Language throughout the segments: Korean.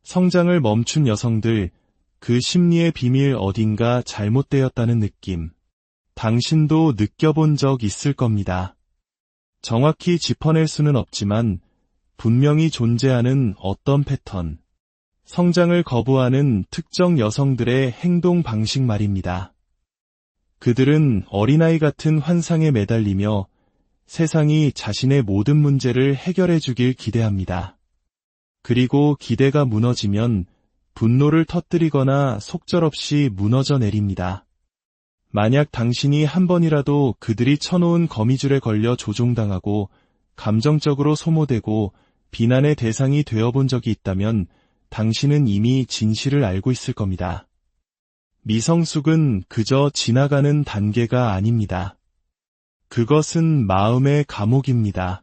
성장을 멈춘 여성들, 그 심리의 비밀 어딘가 잘못되었다는 느낌. 당신도 느껴본 적 있을 겁니다. 정확히 짚어낼 수는 없지만 분명히 존재하는 어떤 패턴. 성장을 거부하는 특정 여성들의 행동 방식 말입니다. 그들은 어린아이 같은 환상에 매달리며 세상이 자신의 모든 문제를 해결해 주길 기대합니다. 그리고 기대가 무너지면 분노를 터뜨리거나 속절없이 무너져 내립니다. 만약 당신이 한 번이라도 그들이 쳐놓은 거미줄에 걸려 조종당하고 감정적으로 소모되고 비난의 대상이 되어본 적이 있다면 당신은 이미 진실을 알고 있을 겁니다. 미성숙은 그저 지나가는 단계가 아닙니다. 그것은 마음의 감옥입니다.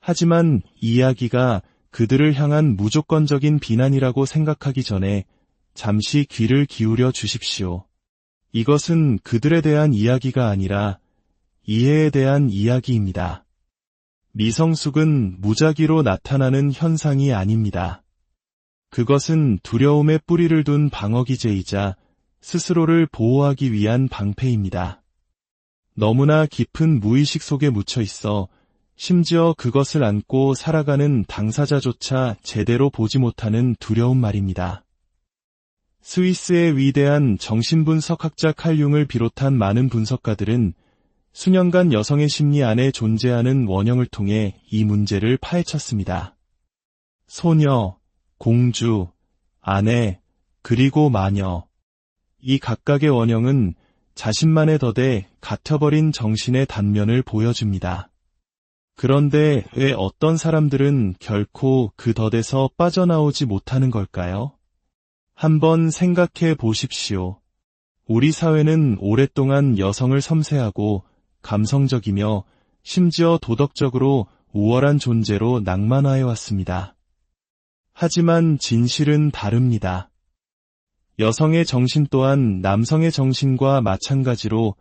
하지만 이 이야기가 그들을 향한 무조건적인 비난이라고 생각하기 전에 잠시 귀를 기울여 주십시오. 이것은 그들에 대한 이야기가 아니라 이해에 대한 이야기입니다. 미성숙은 무작위로 나타나는 현상이 아닙니다. 그것은 두려움에 뿌리를 둔 방어기제이자 스스로를 보호하기 위한 방패입니다. 너무나 깊은 무의식 속에 묻혀 있어 심지어 그것을 안고 살아가는 당사자조차 제대로 보지 못하는 두려움 말입니다. 스위스의 위대한 정신분석학자 칼 융을 비롯한 많은 분석가들은 수년간 여성의 심리 안에 존재하는 원형을 통해 이 문제를 파헤쳤습니다. 소녀, 공주, 아내, 그리고 마녀. 이 각각의 원형은 자신만의 덫에 갇혀버린 정신의 단면을 보여줍니다. 그런데 왜 어떤 사람들은 결코 그 덫에서 빠져나오지 못하는 걸까요? 한번 생각해 보십시오. 우리 사회는 오랫동안 여성을 섬세하고 감성적이며 심지어 도덕적으로 우월한 존재로 낭만화해왔습니다. 하지만 진실은 다릅니다. 여성의 정신 또한 남성의 정신과 마찬가지로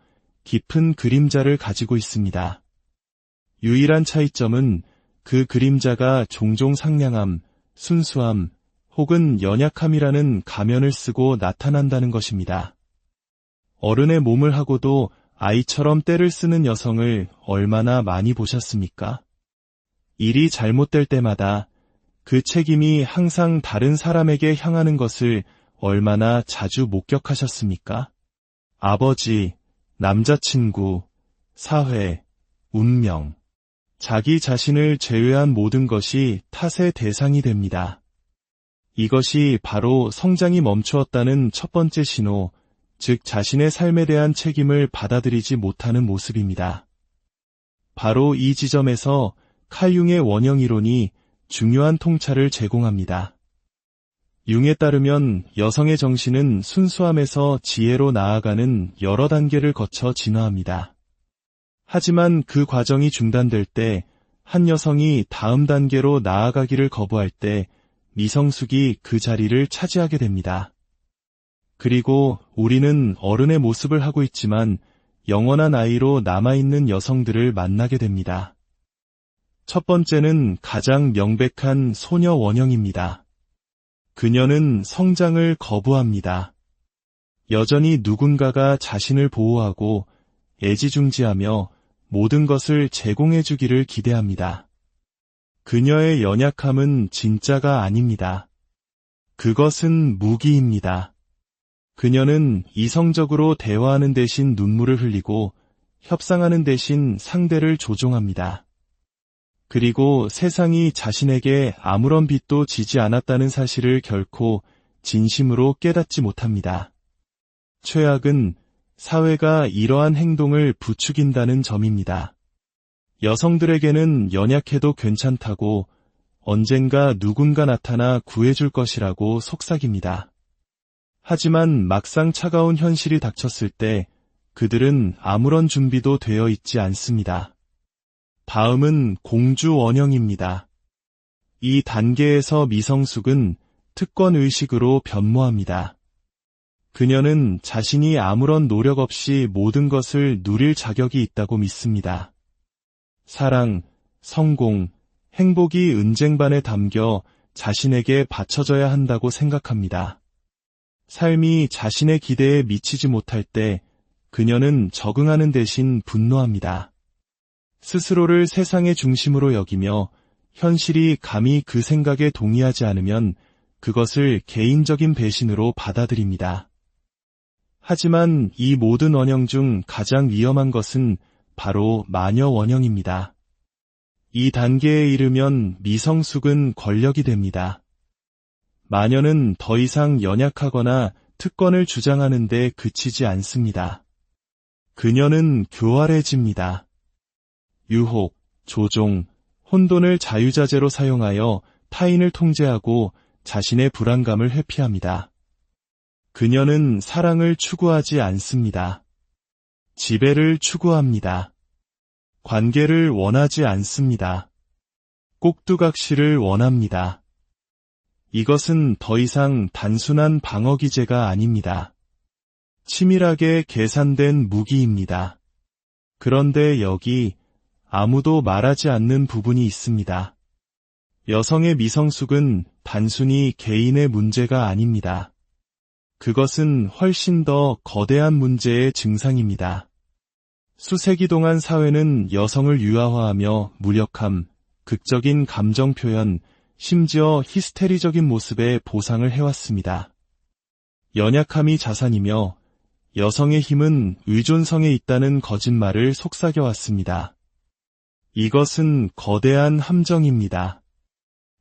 깊은 그림자를 가지고 있습니다. 유일한 차이점은 그 그림자가 종종 상냥함, 순수함, 혹은 연약함이라는 가면을 쓰고 나타난다는 것입니다. 어른의 몸을 하고도 아이처럼 떼를 쓰는 여성을 얼마나 많이 보셨습니까? 일이 잘못될 때마다 그 책임이 항상 다른 사람에게 향하는 것을 얼마나 자주 목격하셨습니까? 아버지, 남자친구, 사회, 운명, 자기 자신을 제외한 모든 것이 탓의 대상이 됩니다. 이것이 바로 성장이 멈추었다는 첫 번째 신호, 즉 자신의 삶에 대한 책임을 받아들이지 못하는 모습입니다. 바로 이 지점에서 칼 융의 원형 이론이 중요한 통찰을 제공합니다. 융에 따르면 여성의 정신은 순수함에서 지혜로 나아가는 여러 단계를 거쳐 진화합니다. 하지만 그 과정이 중단될 때, 한 여성이 다음 단계로 나아가기를 거부할 때 미성숙이 그 자리를 차지하게 됩니다. 그리고 우리는 어른의 모습을 하고 있지만 영원한 아이로 남아있는 여성들을 만나게 됩니다. 첫 번째는 가장 명백한 소녀 원형입니다. 그녀는 성장을 거부합니다. 여전히 누군가가 자신을 보호하고 애지중지하며 모든 것을 제공해주기를 기대합니다. 그녀의 연약함은 진짜가 아닙니다. 그것은 무기입니다. 그녀는 이성적으로 대화하는 대신 눈물을 흘리고 협상하는 대신 상대를 조종합니다. 그리고 세상이 자신에게 아무런 빚도 지지 않았다는 사실을 결코 진심으로 깨닫지 못합니다. 최악은 사회가 이러한 행동을 부추긴다는 점입니다. 여성들에게는 연약해도 괜찮다고 언젠가 누군가 나타나 구해줄 것이라고 속삭입니다. 하지만 막상 차가운 현실이 닥쳤을 때 그들은 아무런 준비도 되어 있지 않습니다. 다음은 공주 원형입니다. 이 단계에서 미성숙은 특권의식으로 변모합니다. 그녀는 자신이 아무런 노력 없이 모든 것을 누릴 자격이 있다고 믿습니다. 사랑, 성공, 행복이 은쟁반에 담겨 자신에게 바쳐져야 한다고 생각합니다. 삶이 자신의 기대에 미치지 못할 때 그녀는 적응하는 대신 분노합니다. 스스로를 세상의 중심으로 여기며 현실이 감히 그 생각에 동의하지 않으면 그것을 개인적인 배신으로 받아들입니다. 하지만 이 모든 원형 중 가장 위험한 것은 바로 마녀 원형입니다. 이 단계에 이르면 미성숙은 권력이 됩니다. 마녀는 더 이상 연약하거나 특권을 주장하는 데 그치지 않습니다. 그녀는 교활해집니다. 유혹, 조종, 혼돈을 자유자재로 사용하여 타인을 통제하고 자신의 불안감을 회피합니다. 그녀는 사랑을 추구하지 않습니다. 지배를 추구합니다. 관계를 원하지 않습니다. 꼭두각시를 원합니다. 이것은 더 이상 단순한 방어 기제가 아닙니다. 치밀하게 계산된 무기입니다. 그런데 여기 아무도 말하지 않는 부분이 있습니다. 여성의 미성숙은 단순히 개인의 문제가 아닙니다. 그것은 훨씬 더 거대한 문제의 증상입니다. 수세기 동안 사회는 여성을 유아화하며 무력함, 극적인 감정 표현, 심지어 히스테리적인 모습에 보상을 해왔습니다. 연약함이 자산이며 여성의 힘은 의존성에 있다는 거짓말을 속삭여왔습니다. 이것은 거대한 함정입니다.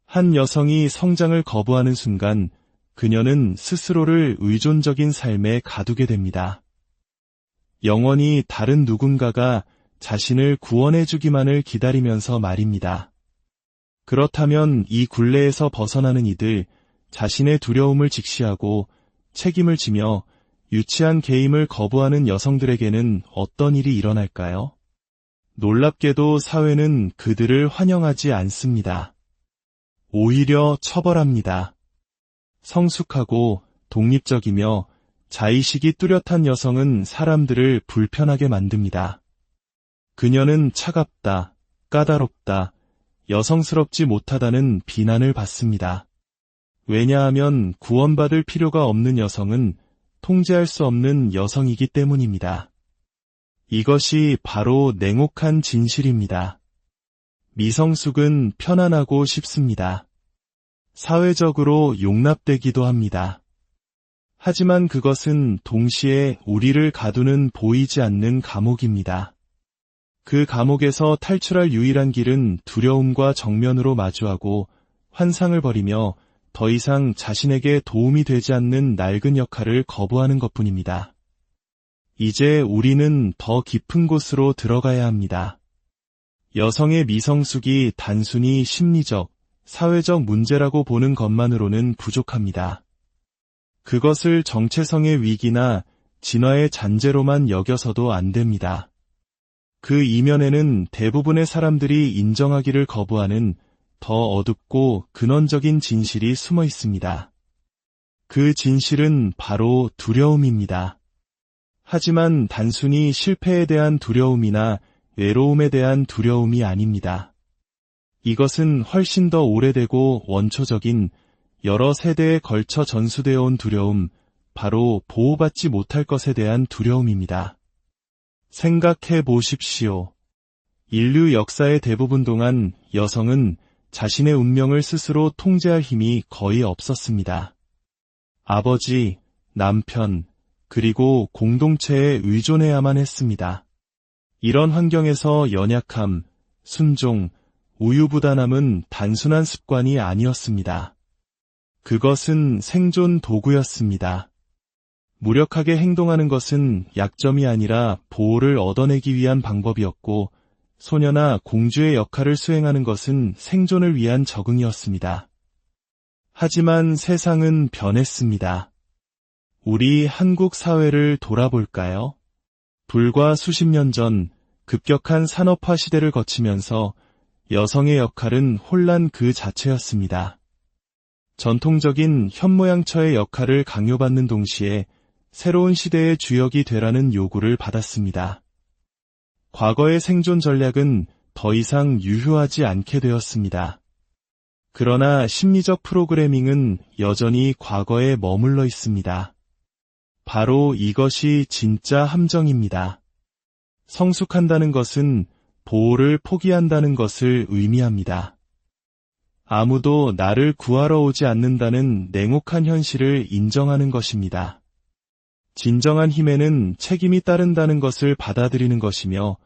한 여성이 성장을 거부하는 순간 그녀는 스스로를 의존적인 삶에 가두게 됩니다. 영원히 다른 누군가가 자신을 구원해주기만을 기다리면서 말입니다. 그렇다면 이 굴레에서 벗어나는 이들, 자신의 두려움을 직시하고 책임을 지며 유치한 개임을 거부하는 여성들에게는 어떤 일이 일어날까요? 놀랍게도 사회는 그들을 환영하지 않습니다. 오히려 처벌합니다. 성숙하고 독립적이며 자의식이 뚜렷한 여성은 사람들을 불편하게 만듭니다. 그녀는 차갑다, 까다롭다, 여성스럽지 못하다는 비난을 받습니다. 왜냐하면 구원받을 필요가 없는 여성은 통제할 수 없는 여성이기 때문입니다. 이것이 바로 냉혹한 진실입니다. 미성숙은 편안하고 쉽습니다. 사회적으로 용납되기도 합니다. 하지만 그것은 동시에 우리를 가두는 보이지 않는 감옥입니다. 그 감옥에서 탈출할 유일한 길은 두려움과 정면으로 마주하고 환상을 버리며 더 이상 자신에게 도움이 되지 않는 낡은 역할을 거부하는 것뿐입니다. 이제 우리는 더 깊은 곳으로 들어가야 합니다. 여성의 미성숙이 단순히 심리적, 사회적 문제라고 보는 것만으로는 부족합니다. 그것을 정체성의 위기나 진화의 잔재로만 여겨서도 안 됩니다. 그 이면에는 대부분의 사람들이 인정하기를 거부하는 더 어둡고 근원적인 진실이 숨어 있습니다. 그 진실은 바로 두려움입니다. 하지만 단순히 실패에 대한 두려움이나 외로움에 대한 두려움이 아닙니다. 이것은 훨씬 더 오래되고 원초적인 여러 세대에 걸쳐 전수되어 온 두려움, 바로 보호받지 못할 것에 대한 두려움입니다. 생각해 보십시오. 인류 역사의 대부분 동안 여성은 자신의 운명을 스스로 통제할 힘이 거의 없었습니다. 아버지, 남편, 그리고 공동체에 의존해야만 했습니다. 이런 환경에서 연약함, 순종, 우유부단함은 단순한 습관이 아니었습니다. 그것은 생존 도구였습니다. 무력하게 행동하는 것은 약점이 아니라 보호를 얻어내기 위한 방법이었고, 소녀나 공주의 역할을 수행하는 것은 생존을 위한 적응이었습니다. 하지만 세상은 변했습니다. 우리 한국 사회를 돌아볼까요? 불과 수십 년 전 급격한 산업화 시대를 거치면서 여성의 역할은 혼란 그 자체였습니다. 전통적인 현모양처의 역할을 강요받는 동시에 새로운 시대의 주역이 되라는 요구를 받았습니다. 과거의 생존 전략은 더 이상 유효하지 않게 되었습니다. 그러나 심리적 프로그래밍은 여전히 과거에 머물러 있습니다. 바로 이것이 진짜 함정입니다. 성숙한다는 것은 보호를 포기한다는 것을 의미합니다. 아무도 나를 구하러 오지 않는다는 냉혹한 현실을 인정하는 것입니다. 진정한 힘에는 책임이 따른다는 것을 받아들이는 것이며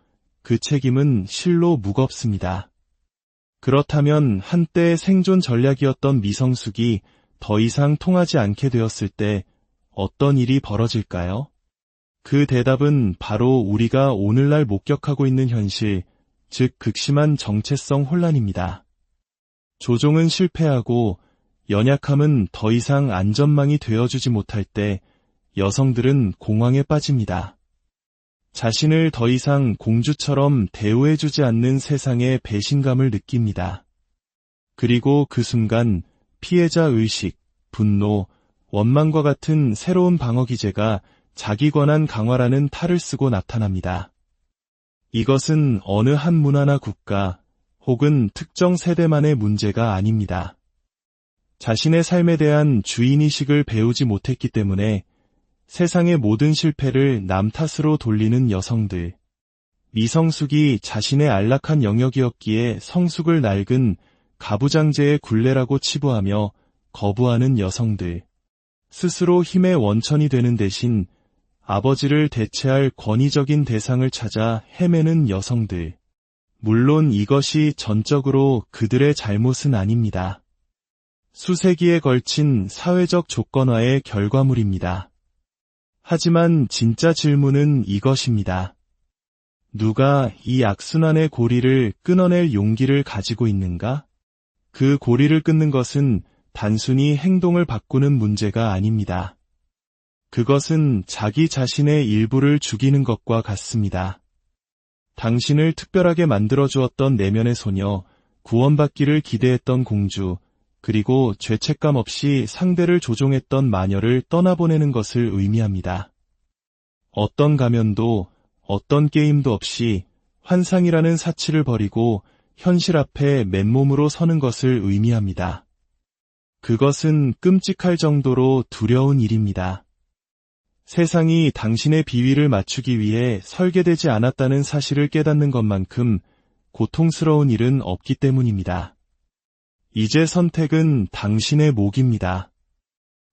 그 책임은 실로 무겁습니다. 그렇다면 한때의 생존 전략이었던 미성숙이 더 이상 통하지 않게 되었을 때 어떤 일이 벌어질까요? 그 대답은 바로 우리가 오늘날 목격하고 있는 현실, 즉 극심한 정체성 혼란입니다. 조종은 실패하고 연약함은 더 이상 안전망이 되어주지 못할 때 여성들은 공황에 빠집니다. 자신을 더 이상 공주처럼 대우해주지 않는 세상의 배신감을 느낍니다. 그리고 그 순간 피해자 의식, 분노, 원망과 같은 새로운 방어 기제가 자기 권한 강화라는 탈을 쓰고 나타납니다. 이것은 어느 한 문화나 국가 혹은 특정 세대만의 문제가 아닙니다. 자신의 삶에 대한 주인의식을 배우지 못했기 때문에 세상의 모든 실패를 남 탓으로 돌리는 여성들. 미성숙이 자신의 안락한 영역이었기에 성숙을 낡은 가부장제의 굴레라고 치부하며 거부하는 여성들. 스스로 힘의 원천이 되는 대신 아버지를 대체할 권위적인 대상을 찾아 헤매는 여성들. 물론 이것이 전적으로 그들의 잘못은 아닙니다. 수세기에 걸친 사회적 조건화의 결과물입니다. 하지만 진짜 질문은 이것입니다. 누가 이 악순환의 고리를 끊어낼 용기를 가지고 있는가? 그 고리를 끊는 것은 단순히 행동을 바꾸는 문제가 아닙니다. 그것은 자기 자신의 일부를 죽이는 것과 같습니다. 당신을 특별하게 만들어주었던 내면의 소녀, 구원받기를 기대했던 공주, 그리고 죄책감 없이 상대를 조종했던 마녀를 떠나보내는 것을 의미합니다. 어떤 가면도, 어떤 게임도 없이 환상이라는 사치를 버리고 현실 앞에 맨몸으로 서는 것을 의미합니다. 그것은 끔찍할 정도로 두려운 일입니다. 세상이 당신의 비위를 맞추기 위해 설계되지 않았다는 사실을 깨닫는 것만큼 고통스러운 일은 없기 때문입니다. 이제 선택은 당신의 몫입니다.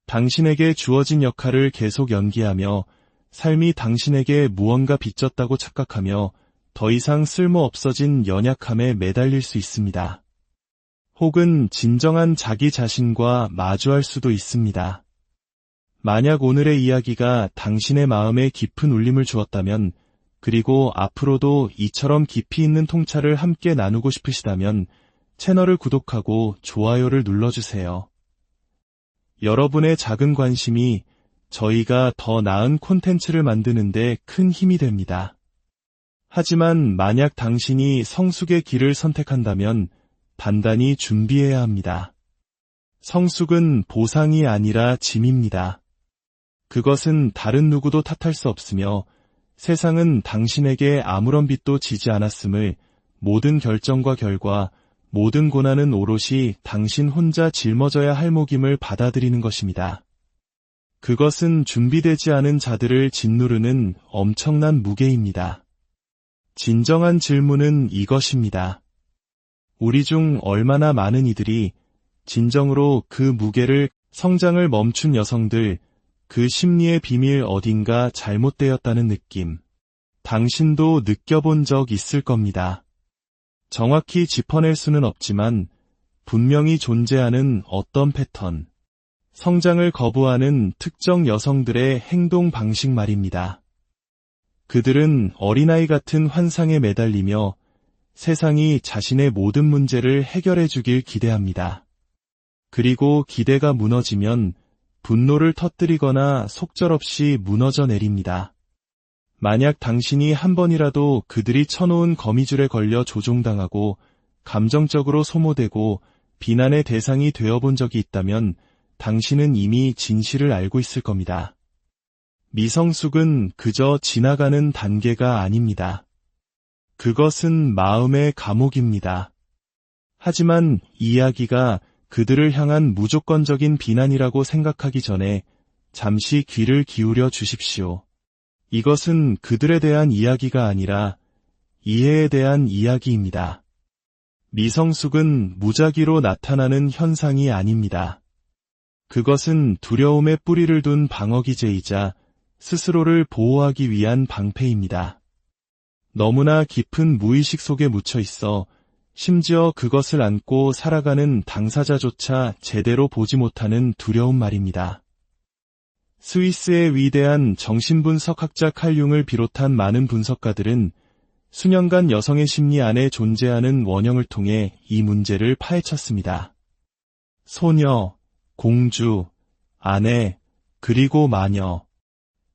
당신에게 주어진 역할을 계속 연기하며 삶이 당신에게 무언가 빚졌다고 착각하며 더 이상 쓸모없어진 연약함에 매달릴 수 있습니다. 혹은 진정한 자기 자신과 마주할 수도 있습니다. 만약 오늘의 이야기가 당신의 마음에 깊은 울림을 주었다면, 그리고 앞으로도 이처럼 깊이 있는 통찰을 함께 나누고 싶으시다면 채널을 구독하고 좋아요를 눌러주세요. 여러분의 작은 관심이 저희가 더 나은 콘텐츠를 만드는 데 큰 힘이 됩니다. 하지만 만약 당신이 성숙의 길을 선택한다면 단단히 준비해야 합니다. 성숙은 보상이 아니라 짐입니다. 그것은 다른 누구도 탓할 수 없으며 세상은 당신에게 아무런 빚도 지지 않았음을, 모든 결정과 결과, 모든 고난은 오롯이 당신 혼자 짊어져야 할 몫임을 받아들이는 것입니다. 그것은 준비되지 않은 자들을 짓누르는 엄청난 무게입니다. 진정한 질문은 이것입니다. 우리 중 얼마나 많은 이들이 진정으로 그 무게를, 성장을 멈춘 여성들, 그 심리의 비밀 어딘가 잘못되었다는 느낌, 당신도 느껴본 적 있을 겁니다. 정확히 짚어낼 수는 없지만 분명히 존재하는 어떤 패턴, 성장을 거부하는 특정 여성들의 행동 방식 말입니다. 그들은 어린아이 같은 환상에 매달리며 세상이 자신의 모든 문제를 해결해 주길 기대합니다. 그리고 기대가 무너지면 분노를 터뜨리거나 속절없이 무너져 내립니다. 만약 당신이 한 번이라도 그들이 쳐놓은 거미줄에 걸려 조종당하고 감정적으로 소모되고 비난의 대상이 되어본 적이 있다면 당신은 이미 진실을 알고 있을 겁니다. 미성숙은 그저 지나가는 단계가 아닙니다. 그것은 마음의 감옥입니다. 하지만 이야기가 그들을 향한 무조건적인 비난이라고 생각하기 전에 잠시 귀를 기울여 주십시오. 이것은 그들에 대한 이야기가 아니라 이해에 대한 이야기입니다. 미성숙은 무작위로 나타나는 현상이 아닙니다. 그것은 두려움에 뿌리를 둔 방어기제이자 스스로를 보호하기 위한 방패입니다. 너무나 깊은 무의식 속에 묻혀 있어 심지어 그것을 안고 살아가는 당사자조차 제대로 보지 못하는 두려움 말입니다. 스위스의 위대한 정신분석학자 칼 융을 비롯한 많은 분석가들은 수년간 여성의 심리 안에 존재하는 원형을 통해 이 문제를 파헤쳤습니다. 소녀, 공주, 아내, 그리고 마녀.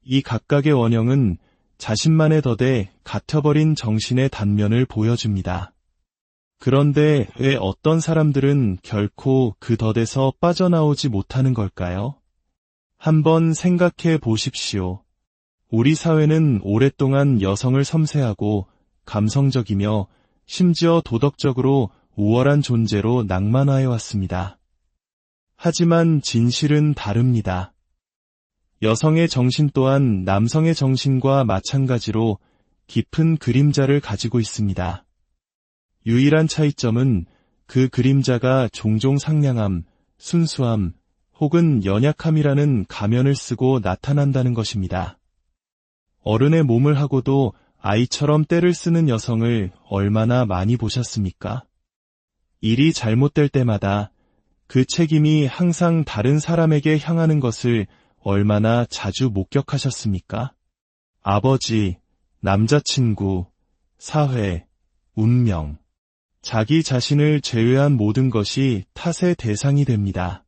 이 각각의 원형은 자신만의 덫에 갇혀버린 정신의 단면을 보여줍니다. 그런데 왜 어떤 사람들은 결코 그 덫에서 빠져나오지 못하는 걸까요? 한번 생각해 보십시오. 우리 사회는 오랫동안 여성을 섬세하고 감성적이며 심지어 도덕적으로 우월한 존재로 낭만화해 왔습니다. 하지만 진실은 다릅니다. 여성의 정신 또한 남성의 정신과 마찬가지로 깊은 그림자를 가지고 있습니다. 유일한 차이점은 그 그림자가 종종 상냥함, 순수함, 혹은 연약함이라는 가면을 쓰고 나타난다는 것입니다. 어른의 몸을 하고도 아이처럼 떼를 쓰는 여성을 얼마나 많이 보셨습니까? 일이 잘못될 때마다 그 책임이 항상 다른 사람에게 향하는 것을 얼마나 자주 목격하셨습니까? 아버지, 남자친구, 사회, 운명, 자기 자신을 제외한 모든 것이 탓의 대상이 됩니다.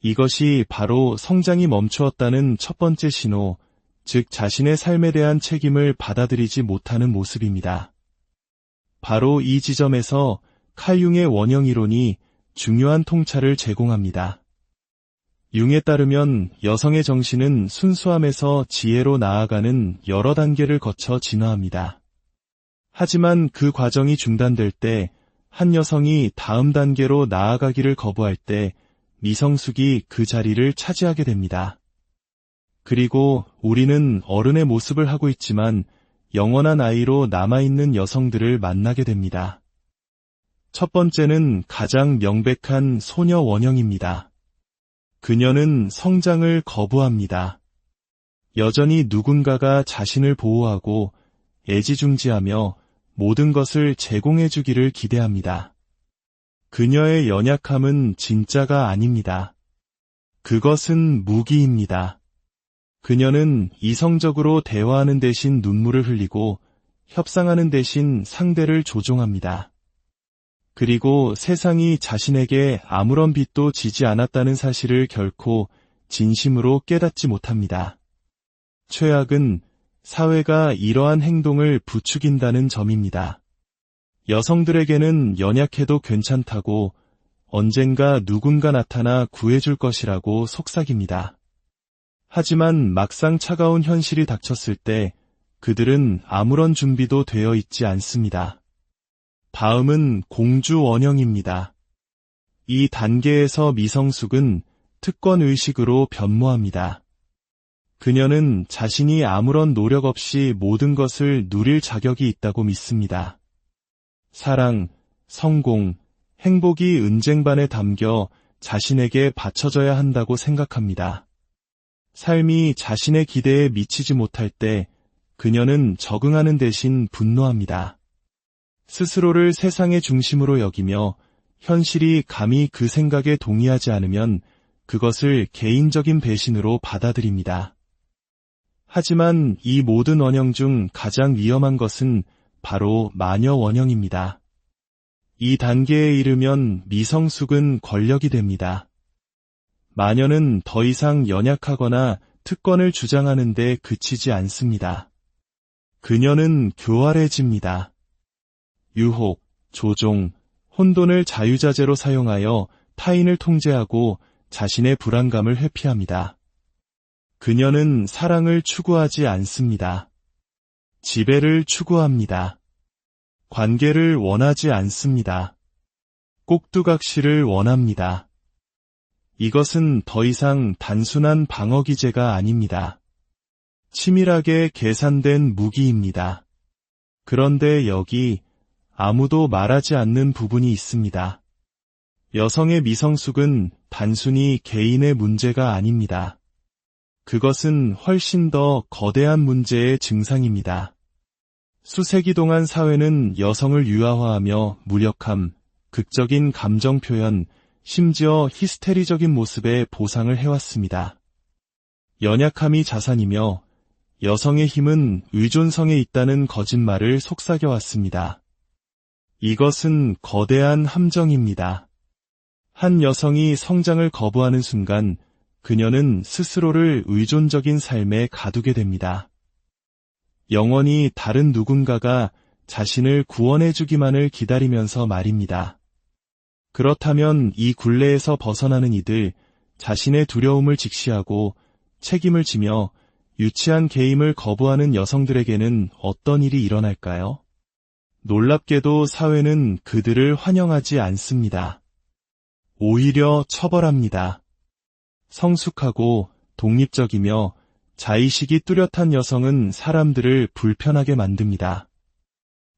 이것이 바로 성장이 멈추었다는 첫 번째 신호, 즉 자신의 삶에 대한 책임을 받아들이지 못하는 모습입니다. 바로 이 지점에서 칼 융의 원형 이론이 중요한 통찰을 제공합니다. 융에 따르면 여성의 정신은 순수함에서 지혜로 나아가는 여러 단계를 거쳐 진화합니다. 하지만 그 과정이 중단될 때 한 여성이 다음 단계로 나아가기를 거부할 때 미성숙이 그 자리를 차지하게 됩니다. 그리고 우리는 어른의 모습을 하고 있지만 영원한 아이로 남아있는 여성들을 만나게 됩니다. 첫 번째는 가장 명백한 소녀 원형입니다. 그녀는 성장을 거부합니다. 여전히 누군가가 자신을 보호하고 애지중지하며 모든 것을 제공해주기를 기대합니다. 그녀의 연약함은 진짜가 아닙니다. 그것은 무기입니다. 그녀는 이성적으로 대화하는 대신 눈물을 흘리고 협상하는 대신 상대를 조종합니다. 그리고 세상이 자신에게 아무런 빚도 지지 않았다는 사실을 결코 진심으로 깨닫지 못합니다. 최악은 사회가 이러한 행동을 부추긴다는 점입니다. 여성들에게는 연약해도 괜찮다고 언젠가 누군가 나타나 구해줄 것이라고 속삭입니다. 하지만 막상 차가운 현실이 닥쳤을 때 그들은 아무런 준비도 되어 있지 않습니다. 다음은 공주 원형입니다. 이 단계에서 미성숙은 특권의식으로 변모합니다. 그녀는 자신이 아무런 노력 없이 모든 것을 누릴 자격이 있다고 믿습니다. 사랑, 성공, 행복이 은쟁반에 담겨 자신에게 바쳐져야 한다고 생각합니다. 삶이 자신의 기대에 미치지 못할 때 그녀는 적응하는 대신 분노합니다. 스스로를 세상의 중심으로 여기며 현실이 감히 그 생각에 동의하지 않으면 그것을 개인적인 배신으로 받아들입니다. 하지만 이 모든 원형 중 가장 위험한 것은 바로 마녀 원형입니다. 이 단계에 이르면 미성숙은 권력이 됩니다. 마녀는 더 이상 연약하거나 특권을 주장하는 데 그치지 않습니다. 그녀는 교활해집니다. 유혹, 조종, 혼돈을 자유자재로 사용하여 타인을 통제하고 자신의 불안감을 회피합니다. 그녀는 사랑을 추구하지 않습니다. 지배를 추구합니다. 관계를 원하지 않습니다. 꼭두각시를 원합니다. 이것은 더 이상 단순한 방어 기제가 아닙니다. 치밀하게 계산된 무기입니다. 그런데 여기 아무도 말하지 않는 부분이 있습니다. 여성의 미성숙은 단순히 개인의 문제가 아닙니다. 그것은 훨씬 더 거대한 문제의 증상입니다. 수세기 동안 사회는 여성을 유아화하며 무력함, 극적인 감정 표현, 심지어 히스테리적인 모습에 보상을 해왔습니다. 연약함이 자산이며 여성의 힘은 의존성에 있다는 거짓말을 속삭여왔습니다. 이것은 거대한 함정입니다. 한 여성이 성장을 거부하는 순간 그녀는 스스로를 의존적인 삶에 가두게 됩니다. 영원히 다른 누군가가 자신을 구원해주기만을 기다리면서 말입니다. 그렇다면 이 굴레에서 벗어나는 이들, 자신의 두려움을 직시하고 책임을 지며 유치한 개임을 거부하는 여성들에게는 어떤 일이 일어날까요? 놀랍게도 사회는 그들을 환영하지 않습니다. 오히려 처벌합니다. 성숙하고 독립적이며 자의식이 뚜렷한 여성은 사람들을 불편하게 만듭니다.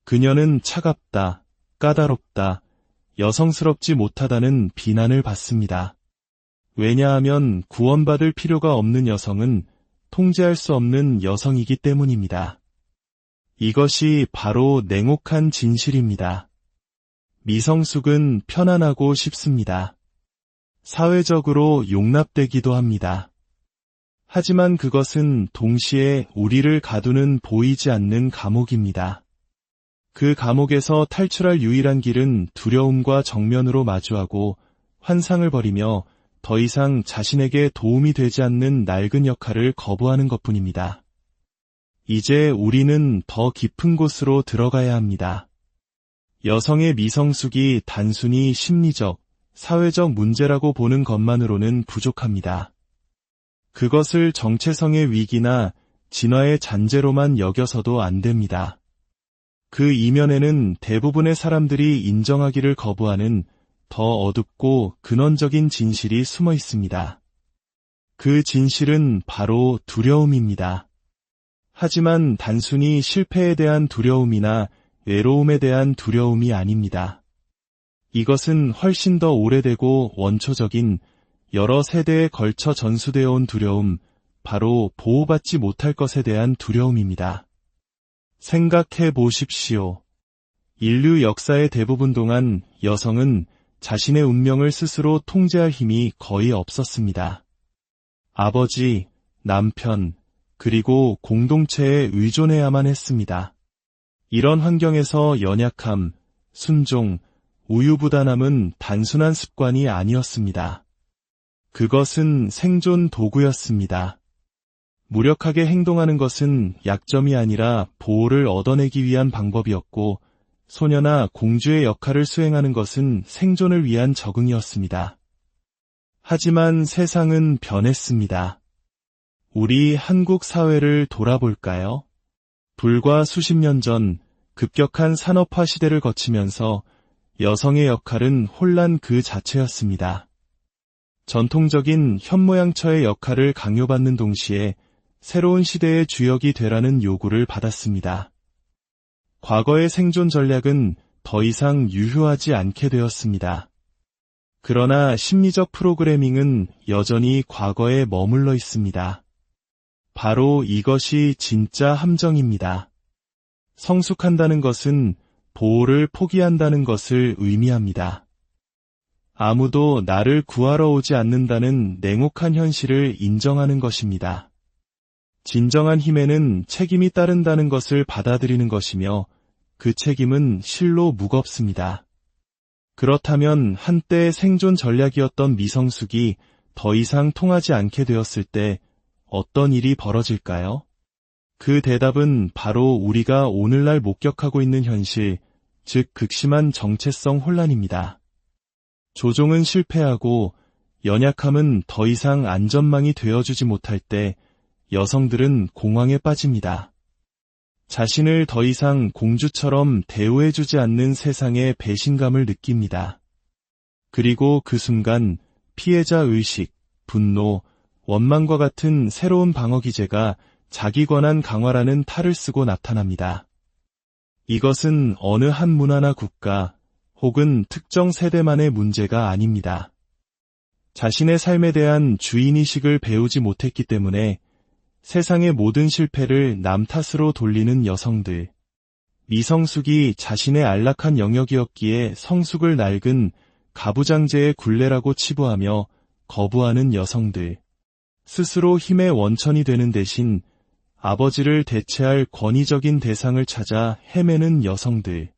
그녀는 차갑다, 까다롭다, 여성스럽지 못하다는 비난을 받습니다. 왜냐하면 구원받을 필요가 없는 여성은 통제할 수 없는 여성이기 때문입니다. 이것이 바로 냉혹한 진실입니다. 미성숙은 편안하고 쉽습니다. 사회적으로 용납되기도 합니다. 하지만 그것은 동시에 우리를 가두는 보이지 않는 감옥입니다. 그 감옥에서 탈출할 유일한 길은 두려움과 정면으로 마주하고 환상을 버리며 더 이상 자신에게 도움이 되지 않는 낡은 역할을 거부하는 것뿐입니다. 이제 우리는 더 깊은 곳으로 들어가야 합니다. 여성의 미성숙이 단순히 심리적, 사회적 문제라고 보는 것만으로는 부족합니다. 그것을 정체성의 위기나 진화의 잔재로만 여겨서도 안 됩니다. 그 이면에는 대부분의 사람들이 인정하기를 거부하는 더 어둡고 근원적인 진실이 숨어 있습니다. 그 진실은 바로 두려움입니다. 하지만 단순히 실패에 대한 두려움이나 외로움에 대한 두려움이 아닙니다. 이것은 훨씬 더 오래되고 원초적인 여러 세대에 걸쳐 전수되어 온 두려움, 바로 보호받지 못할 것에 대한 두려움입니다. 생각해 보십시오. 인류 역사의 대부분 동안 여성은 자신의 운명을 스스로 통제할 힘이 거의 없었습니다. 아버지, 남편, 그리고 공동체에 의존해야만 했습니다. 이런 환경에서 연약함, 순종, 우유부단함은 단순한 습관이 아니었습니다. 그것은 생존 도구였습니다. 무력하게 행동하는 것은 약점이 아니라 보호를 얻어내기 위한 방법이었고, 소녀나 공주의 역할을 수행하는 것은 생존을 위한 적응이었습니다. 하지만 세상은 변했습니다. 우리 한국 사회를 돌아볼까요? 불과 수십 년 전 급격한 산업화 시대를 거치면서 여성의 역할은 혼란 그 자체였습니다. 전통적인 현모양처의 역할을 강요받는 동시에 새로운 시대의 주역이 되라는 요구를 받았습니다. 과거의 생존 전략은 더 이상 유효하지 않게 되었습니다. 그러나 심리적 프로그래밍은 여전히 과거에 머물러 있습니다. 바로 이것이 진짜 함정입니다. 성숙한다는 것은 보호를 포기한다는 것을 의미합니다. 아무도 나를 구하러 오지 않는다는 냉혹한 현실을 인정하는 것입니다. 진정한 힘에는 책임이 따른다는 것을 받아들이는 것이며 그 책임은 실로 무겁습니다. 그렇다면 한때 생존 전략이었던 미성숙이 더 이상 통하지 않게 되었을 때 어떤 일이 벌어질까요? 그 대답은 바로 우리가 오늘날 목격하고 있는 현실, 즉 극심한 정체성 혼란입니다. 조종은 실패하고 연약함은 더 이상 안전망이 되어주지 못할 때 여성들은 공황에 빠집니다. 자신을 더 이상 공주처럼 대우해주지 않는 세상의 배신감을 느낍니다. 그리고 그 순간 피해자 의식, 분노, 원망과 같은 새로운 방어 기제가 자기 권한 강화라는 탈을 쓰고 나타납니다. 이것은 어느 한 문화나 국가 혹은 특정 세대만의 문제가 아닙니다. 자신의 삶에 대한 주인의식을 배우지 못했기 때문에 세상의 모든 실패를 남 탓으로 돌리는 여성들, 미성숙이 자신의 안락한 영역이었기에 성숙을 낡은 가부장제의 굴레라고 치부하며 거부하는 여성들, 스스로 힘의 원천이 되는 대신 아버지를 대체할 권위적인 대상을 찾아 헤매는 여성들.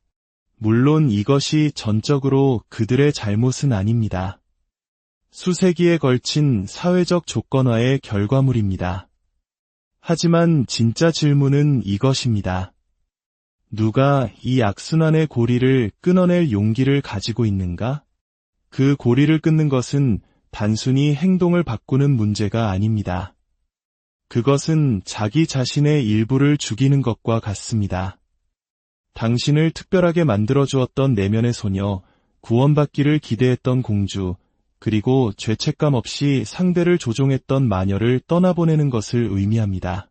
물론 이것이 전적으로 그들의 잘못은 아닙니다. 수세기에 걸친 사회적 조건화의 결과물입니다. 하지만 진짜 질문은 이것입니다. 누가 이 악순환의 고리를 끊어낼 용기를 가지고 있는가? 그 고리를 끊는 것은 단순히 행동을 바꾸는 문제가 아닙니다. 그것은 자기 자신의 일부를 죽이는 것과 같습니다. 당신을 특별하게 만들어주었던 내면의 소녀, 구원받기를 기대했던 공주, 그리고 죄책감 없이 상대를 조종했던 마녀를 떠나보내는 것을 의미합니다.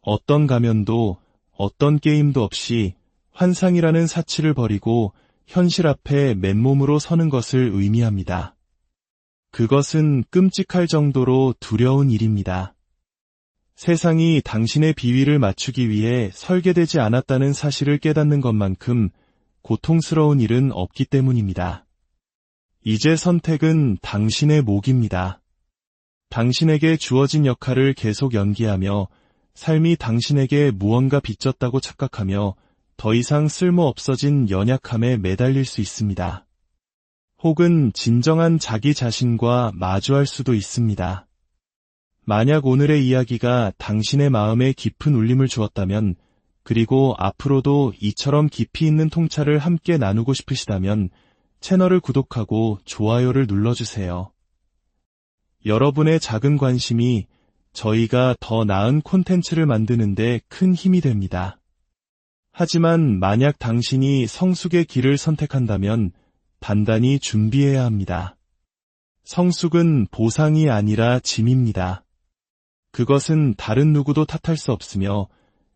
어떤 가면도, 어떤 게임도 없이 환상이라는 사치를 버리고 현실 앞에 맨몸으로 서는 것을 의미합니다. 그것은 끔찍할 정도로 두려운 일입니다. 세상이 당신의 비위를 맞추기 위해 설계되지 않았다는 사실을 깨닫는 것만큼 고통스러운 일은 없기 때문입니다. 이제 선택은 당신의 몫입니다. 당신에게 주어진 역할을 계속 연기하며 삶이 당신에게 무언가 빚졌다고 착각하며 더 이상 쓸모없어진 연약함에 매달릴 수 있습니다. 혹은 진정한 자기 자신과 마주할 수도 있습니다. 만약 오늘의 이야기가 당신의 마음에 깊은 울림을 주었다면, 그리고 앞으로도 이처럼 깊이 있는 통찰을 함께 나누고 싶으시다면 채널을 구독하고 좋아요를 눌러주세요. 여러분의 작은 관심이 저희가 더 나은 콘텐츠를 만드는데 큰 힘이 됩니다. 하지만 만약 당신이 성숙의 길을 선택한다면 단단히 준비해야 합니다. 성숙은 보상이 아니라 짐입니다. 그것은 다른 누구도 탓할 수 없으며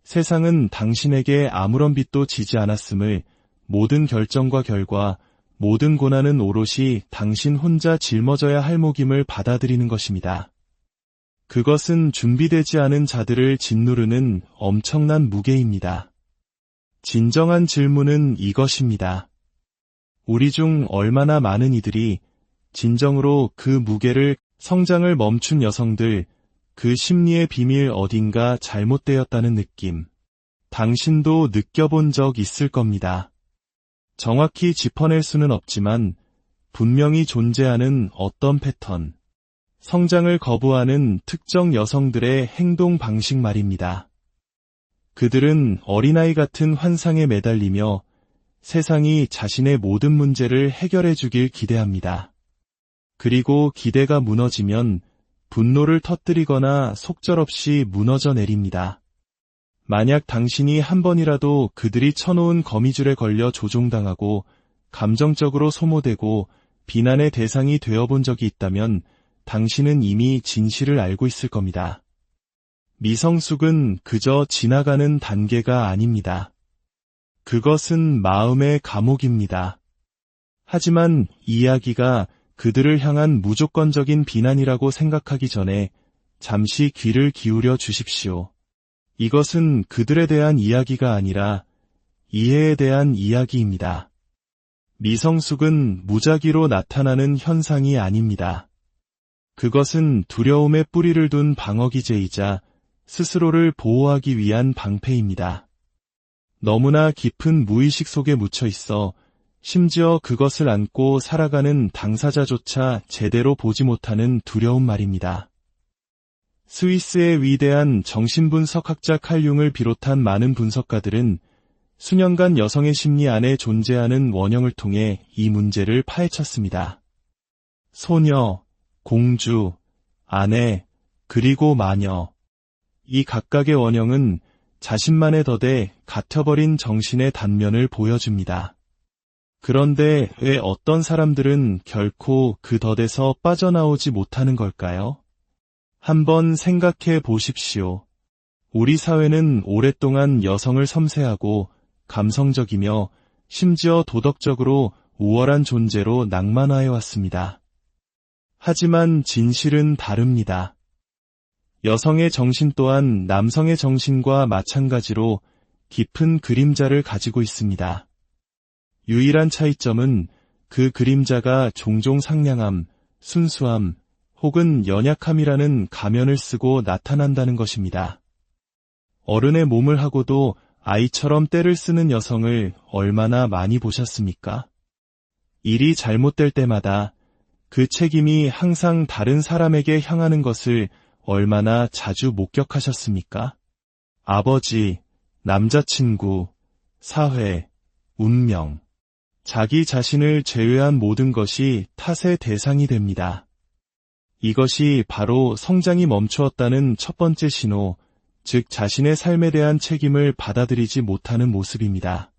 세상은 당신에게 아무런 빚도 지지 않았음을, 모든 결정과 결과, 모든 고난은 오롯이 당신 혼자 짊어져야 할 몫임을 받아들이는 것입니다. 그것은 준비되지 않은 자들을 짓누르는 엄청난 무게입니다. 진정한 질문은 이것입니다. 우리 중 얼마나 많은 이들이 진정으로 그 무게를, 성장을 멈춘 여성들, 그 심리의 비밀 어딘가 잘못되었다는 느낌, 당신도 느껴본 적 있을 겁니다. 정확히 짚어낼 수는 없지만 분명히 존재하는 어떤 패턴, 성장을 거부하는 특정 여성들의 행동 방식 말입니다. 그들은 어린아이 같은 환상에 매달리며 세상이 자신의 모든 문제를 해결해 주길 기대합니다. 그리고 기대가 무너지면 분노를 터뜨리거나 속절없이 무너져 내립니다. 만약 당신이 한 번이라도 그들이 쳐놓은 거미줄에 걸려 조종당하고 감정적으로 소모되고 비난의 대상이 되어본 적이 있다면 당신은 이미 진실을 알고 있을 겁니다. 미성숙은 그저 지나가는 단계가 아닙니다. 그것은 마음의 감옥입니다. 하지만 이야기가 그들을 향한 무조건적인 비난이라고 생각하기 전에 잠시 귀를 기울여 주십시오. 이것은 그들에 대한 이야기가 아니라 이해에 대한 이야기입니다. 미성숙은 무작위로 나타나는 현상이 아닙니다. 그것은 두려움에 뿌리를 둔 방어기제이자 스스로를 보호하기 위한 방패입니다. 너무나 깊은 무의식 속에 묻혀 있어 심지어 그것을 안고 살아가는 당사자조차 제대로 보지 못하는 두려움 말입니다. 스위스의 위대한 정신분석학자 칼 융을 비롯한 많은 분석가들은 수년간 여성의 심리 안에 존재하는 원형을 통해 이 문제를 파헤쳤습니다. 소녀, 공주, 아내, 그리고 마녀. 이 각각의 원형은 자신만의 덫에 갇혀버린 정신의 단면을 보여줍니다. 그런데 왜 어떤 사람들은 결코 그 덫에서 빠져나오지 못하는 걸까요? 한번 생각해 보십시오. 우리 사회는 오랫동안 여성을 섬세하고 감성적이며 심지어 도덕적으로 우월한 존재로 낭만화해 왔습니다. 하지만 진실은 다릅니다. 여성의 정신 또한 남성의 정신과 마찬가지로 깊은 그림자를 가지고 있습니다. 유일한 차이점은 그 그림자가 종종 상냥함, 순수함, 혹은 연약함이라는 가면을 쓰고 나타난다는 것입니다. 어른의 몸을 하고도 아이처럼 떼를 쓰는 여성을 얼마나 많이 보셨습니까? 일이 잘못될 때마다 그 책임이 항상 다른 사람에게 향하는 것을 얼마나 자주 목격하셨습니까? 아버지, 남자친구, 사회, 운명, 자기 자신을 제외한 모든 것이 탓의 대상이 됩니다. 이것이 바로 성장이 멈추었다는 첫 번째 신호, 즉 자신의 삶에 대한 책임을 받아들이지 못하는 모습입니다.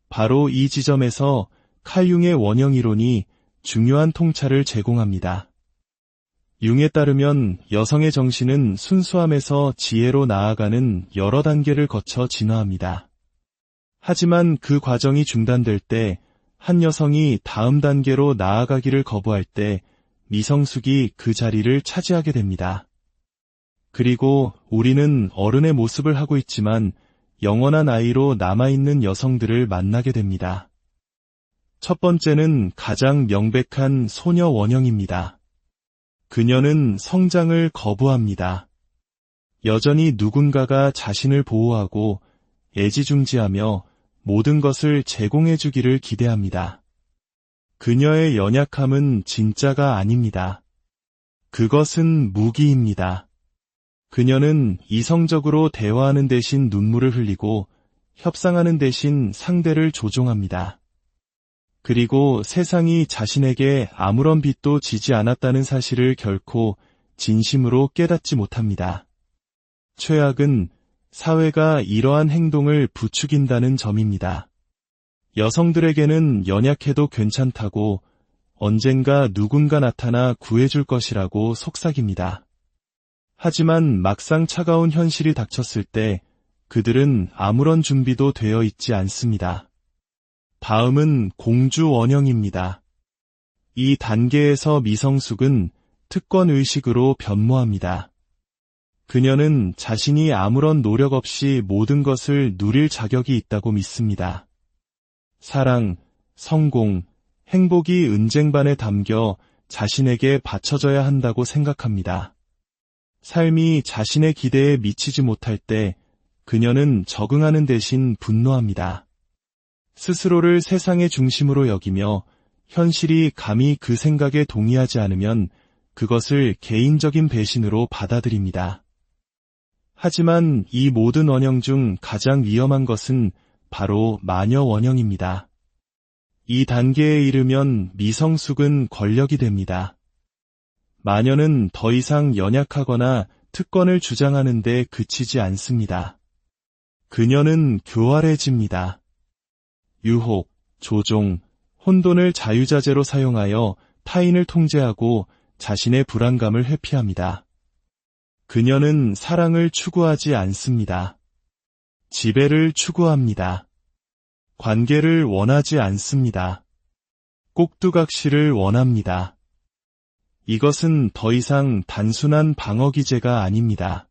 바로 이 지점에서 칼 융의 원형 이론이 중요한 통찰을 제공합니다. 융에 따르면 여성의 정신은 순수함에서 지혜로 나아가는 여러 단계를 거쳐 진화합니다. 하지만 그 과정이 중단될 때, 한 여성이 다음 단계로 나아가기를 거부할 때 미성숙이 그 자리를 차지하게 됩니다. 그리고 우리는 어른의 모습을 하고 있지만 영원한 아이로 남아있는 여성들을 만나게 됩니다. 첫 번째는 가장 명백한 소녀 원형입니다. 그녀는 성장을 거부합니다. 여전히 누군가가 자신을 보호하고 애지중지하며 모든 것을 제공해주기를 기대합니다. 그녀의 연약함은 진짜가 아닙니다. 그것은 무기입니다. 그녀는 이성적으로 대화하는 대신 눈물을 흘리고 협상하는 대신 상대를 조종합니다. 그리고 세상이 자신에게 아무런 빚도 지지 않았다는 사실을 결코 진심으로 깨닫지 못합니다. 최악은 사회가 이러한 행동을 부추긴다는 점입니다. 여성들에게는 연약해도 괜찮다고 언젠가 누군가 나타나 구해줄 것이라고 속삭입니다. 하지만 막상 차가운 현실이 닥쳤을 때 그들은 아무런 준비도 되어 있지 않습니다. 다음은 공주 원형입니다. 이 단계에서 미성숙은 특권의식으로 변모합니다. 그녀는 자신이 아무런 노력 없이 모든 것을 누릴 자격이 있다고 믿습니다. 사랑, 성공, 행복이 은쟁반에 담겨 자신에게 바쳐져야 한다고 생각합니다. 삶이 자신의 기대에 미치지 못할 때 그녀는 적응하는 대신 분노합니다. 스스로를 세상의 중심으로 여기며 현실이 감히 그 생각에 동의하지 않으면 그것을 개인적인 배신으로 받아들입니다. 하지만 이 모든 원형 중 가장 위험한 것은 바로 마녀 원형입니다. 이 단계에 이르면 미성숙은 권력이 됩니다. 마녀는 더 이상 연약하거나 특권을 주장하는 데 그치지 않습니다. 그녀는 교활해집니다. 유혹, 조종, 혼돈을 자유자재로 사용하여 타인을 통제하고 자신의 불안감을 회피합니다. 그녀는 사랑을 추구하지 않습니다. 지배를 추구합니다. 관계를 원하지 않습니다. 꼭두각시를 원합니다. 이것은 더 이상 단순한 방어 기제가 아닙니다.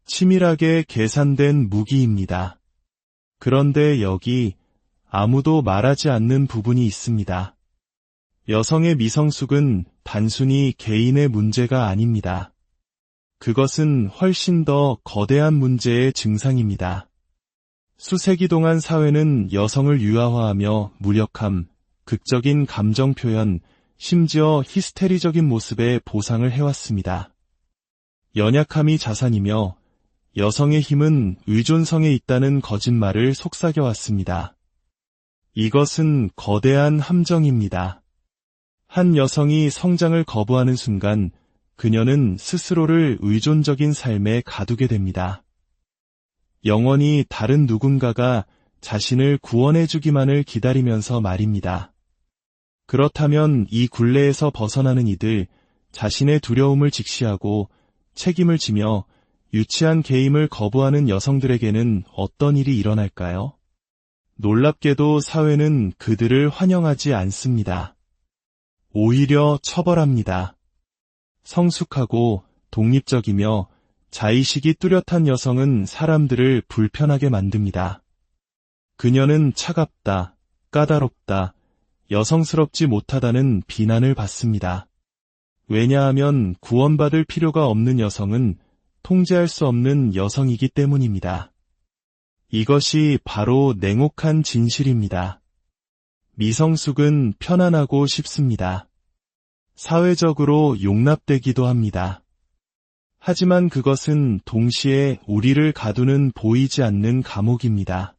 치밀하게 계산된 무기입니다. 그런데 여기 아무도 말하지 않는 부분이 있습니다. 여성의 미성숙은 단순히 개인의 문제가 아닙니다. 그것은 훨씬 더 거대한 문제의 증상입니다. 수세기 동안 사회는 여성을 유아화하며 무력함, 극적인 감정 표현, 심지어 히스테리적인 모습의 보상을 해왔습니다. 연약함이 자산이며 여성의 힘은 의존성에 있다는 거짓말을 속삭여왔습니다. 이것은 거대한 함정입니다. 한 여성이 성장을 거부하는 순간 그녀는 스스로를 의존적인 삶에 가두게 됩니다. 영원히 다른 누군가가 자신을 구원해주기만을 기다리면서 말입니다. 그렇다면 이 굴레에서 벗어나는 이들, 자신의 두려움을 직시하고 책임을 지며 유치한 게임을 거부하는 여성들에게는 어떤 일이 일어날까요? 놀랍게도 사회는 그들을 환영하지 않습니다. 오히려 처벌합니다. 성숙하고 독립적이며 자의식이 뚜렷한 여성은 사람들을 불편하게 만듭니다. 그녀는 차갑다, 까다롭다, 여성스럽지 못하다는 비난을 받습니다. 왜냐하면 구원받을 필요가 없는 여성은 통제할 수 없는 여성이기 때문입니다. 이것이 바로 냉혹한 진실입니다. 미성숙은 편안하고 쉽습니다. 사회적으로 용납되기도 합니다. 하지만 그것은 동시에 우리를 가두는 보이지 않는 감옥입니다.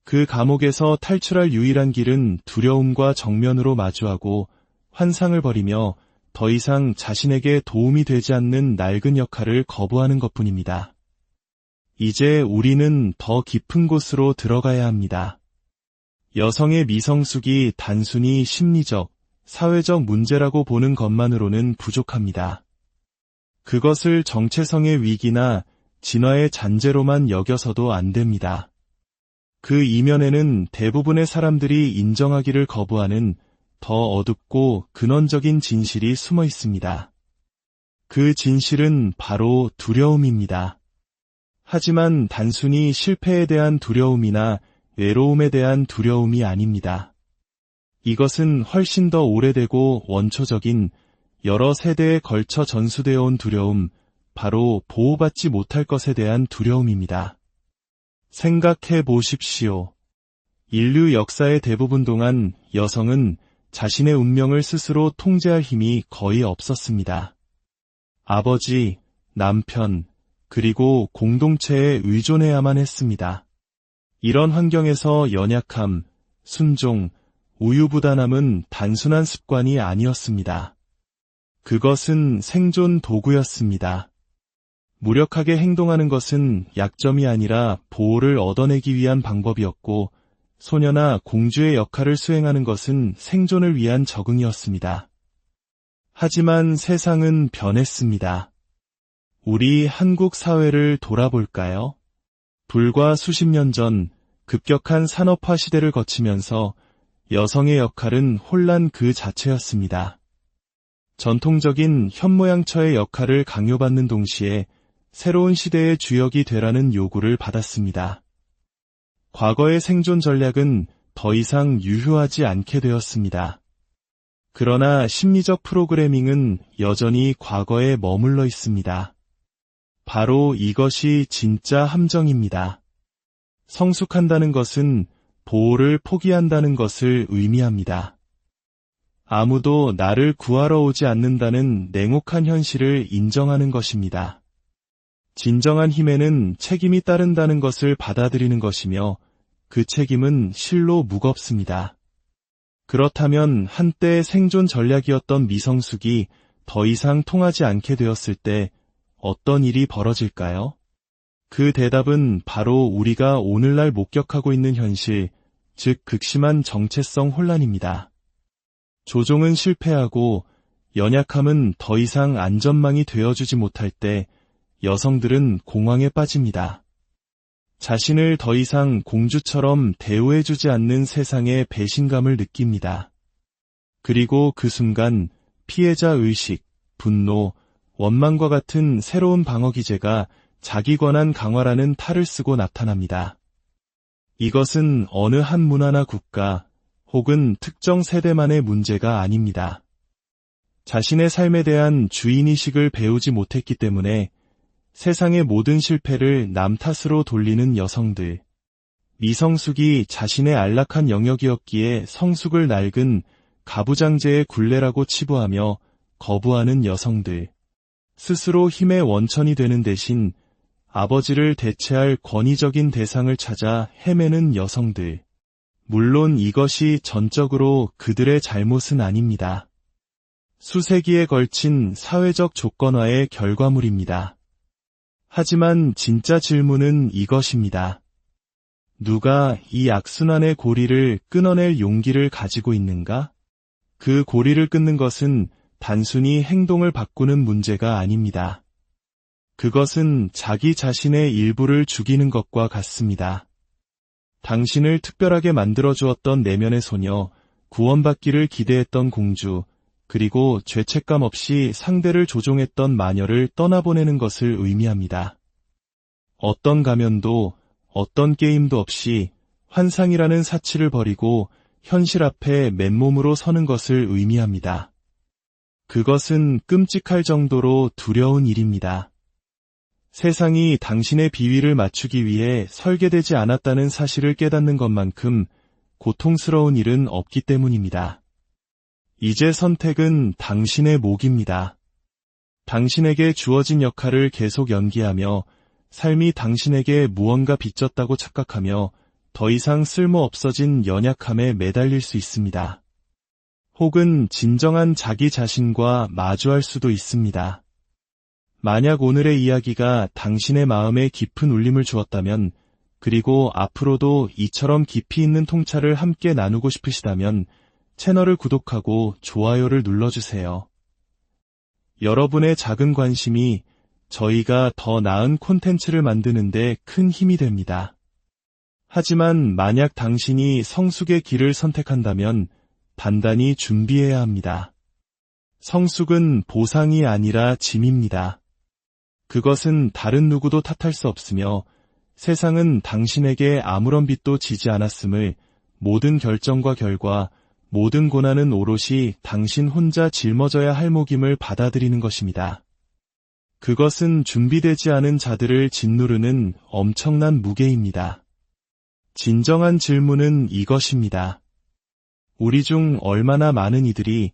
그 감옥에서 탈출할 유일한 길은 두려움과 정면으로 마주하고 환상을 버리며 더 이상 자신에게 도움이 되지 않는 낡은 역할을 거부하는 것뿐입니다. 이제 우리는 더 깊은 곳으로 들어가야 합니다. 여성의 미성숙이 단순히 심리적, 사회적 문제라고 보는 것만으로는 부족합니다. 그것을 정체성의 위기나 진화의 잔재로만 여겨서도 안 됩니다. 그 이면에는 대부분의 사람들이 인정하기를 거부하는 더 어둡고 근원적인 진실이 숨어 있습니다. 그 진실은 바로 두려움입니다. 하지만 단순히 실패에 대한 두려움이나 외로움에 대한 두려움이 아닙니다. 이것은 훨씬 더 오래되고 원초적인 여러 세대에 걸쳐 전수되어 온 두려움, 바로 보호받지 못할 것에 대한 두려움입니다. 생각해 보십시오. 인류 역사의 대부분 동안 여성은 자신의 운명을 스스로 통제할 힘이 거의 없었습니다. 아버지, 남편, 그리고 공동체에 의존해야만 했습니다. 이런 환경에서 연약함, 순종, 우유부단함은 단순한 습관이 아니었습니다. 그것은 생존 도구였습니다. 무력하게 행동하는 것은 약점이 아니라 보호를 얻어내기 위한 방법이었고, 소녀나 공주의 역할을 수행하는 것은 생존을 위한 적응이었습니다. 하지만 세상은 변했습니다. 우리 한국 사회를 돌아볼까요? 불과 수십 년 전 급격한 산업화 시대를 거치면서 여성의 역할은 혼란 그 자체였습니다. 전통적인 현모양처의 역할을 강요받는 동시에 새로운 시대의 주역이 되라는 요구를 받았습니다. 과거의 생존 전략은 더 이상 유효하지 않게 되었습니다. 그러나 심리적 프로그래밍은 여전히 과거에 머물러 있습니다. 바로 이것이 진짜 함정입니다. 성숙한다는 것은 보호를 포기한다는 것을 의미합니다. 아무도 나를 구하러 오지 않는다는 냉혹한 현실을 인정하는 것입니다. 진정한 힘에는 책임이 따른다는 것을 받아들이는 것이며 그 책임은 실로 무겁습니다. 그렇다면 한때 생존 전략이었던 미성숙이 더 이상 통하지 않게 되었을 때 어떤 일이 벌어질까요? 그 대답은 바로 우리가 오늘날 목격하고 있는 현실, 즉 극심한 정체성 혼란입니다. 조종은 실패하고 연약함은 더 이상 안전망이 되어주지 못할 때 여성들은 공황에 빠집니다. 자신을 더 이상 공주처럼 대우해주지 않는 세상의 배신감을 느낍니다. 그리고 그 순간 피해자 의식, 분노, 원망과 같은 새로운 방어 기제가 자기 권한 강화라는 탈을 쓰고 나타납니다. 이것은 어느 한 문화나 국가 혹은 특정 세대만의 문제가 아닙니다. 자신의 삶에 대한 주인의식을 배우지 못했기 때문에 세상의 모든 실패를 남 탓으로 돌리는 여성들, 미성숙이 자신의 안락한 영역이었기에 성숙을 낡은 가부장제의 굴레라고 치부하며 거부하는 여성들, 스스로 힘의 원천이 되는 대신 아버지를 대체할 권위적인 대상을 찾아 헤매는 여성들. 물론 이것이 전적으로 그들의 잘못은 아닙니다. 수세기에 걸친 사회적 조건화의 결과물입니다. 하지만 진짜 질문은 이것입니다. 누가 이 악순환의 고리를 끊어낼 용기를 가지고 있는가? 그 고리를 끊는 것은 단순히 행동을 바꾸는 문제가 아닙니다. 그것은 자기 자신의 일부를 죽이는 것과 같습니다. 당신을 특별하게 만들어주었던 내면의 소녀, 구원받기를 기대했던 공주, 그리고 죄책감 없이 상대를 조종했던 마녀를 떠나보내는 것을 의미합니다. 어떤 가면도, 어떤 게임도 없이 환상이라는 사치를 버리고 현실 앞에 맨몸으로 서는 것을 의미합니다. 그것은 끔찍할 정도로 두려운 일입니다. 세상이 당신의 비위를 맞추기 위해 설계되지 않았다는 사실을 깨닫는 것만큼 고통스러운 일은 없기 때문입니다. 이제 선택은 당신의 몫입니다. 당신에게 주어진 역할을 계속 연기하며 삶이 당신에게 무언가 빚졌다고 착각하며 더 이상 쓸모없어진 연약함에 매달릴 수 있습니다. 혹은 진정한 자기 자신과 마주할 수도 있습니다. 만약 오늘의 이야기가 당신의 마음에 깊은 울림을 주었다면, 그리고 앞으로도 이처럼 깊이 있는 통찰을 함께 나누고 싶으시다면 채널을 구독하고 좋아요를 눌러주세요. 여러분의 작은 관심이 저희가 더 나은 콘텐츠를 만드는데 큰 힘이 됩니다. 하지만 만약 당신이 성숙의 길을 선택한다면 단단히 준비해야 합니다. 성숙은 보상이 아니라 짐입니다. 그것은 다른 누구도 탓할 수 없으며 세상은 당신에게 아무런 빚도 지지 않았음을, 모든 결정과 결과, 모든 고난은 오롯이 당신 혼자 짊어져야 할 몫임을 받아들이는 것입니다. 그것은 준비되지 않은 자들을 짓누르는 엄청난 무게입니다. 진정한 질문은 이것입니다. 우리 중 얼마나 많은 이들이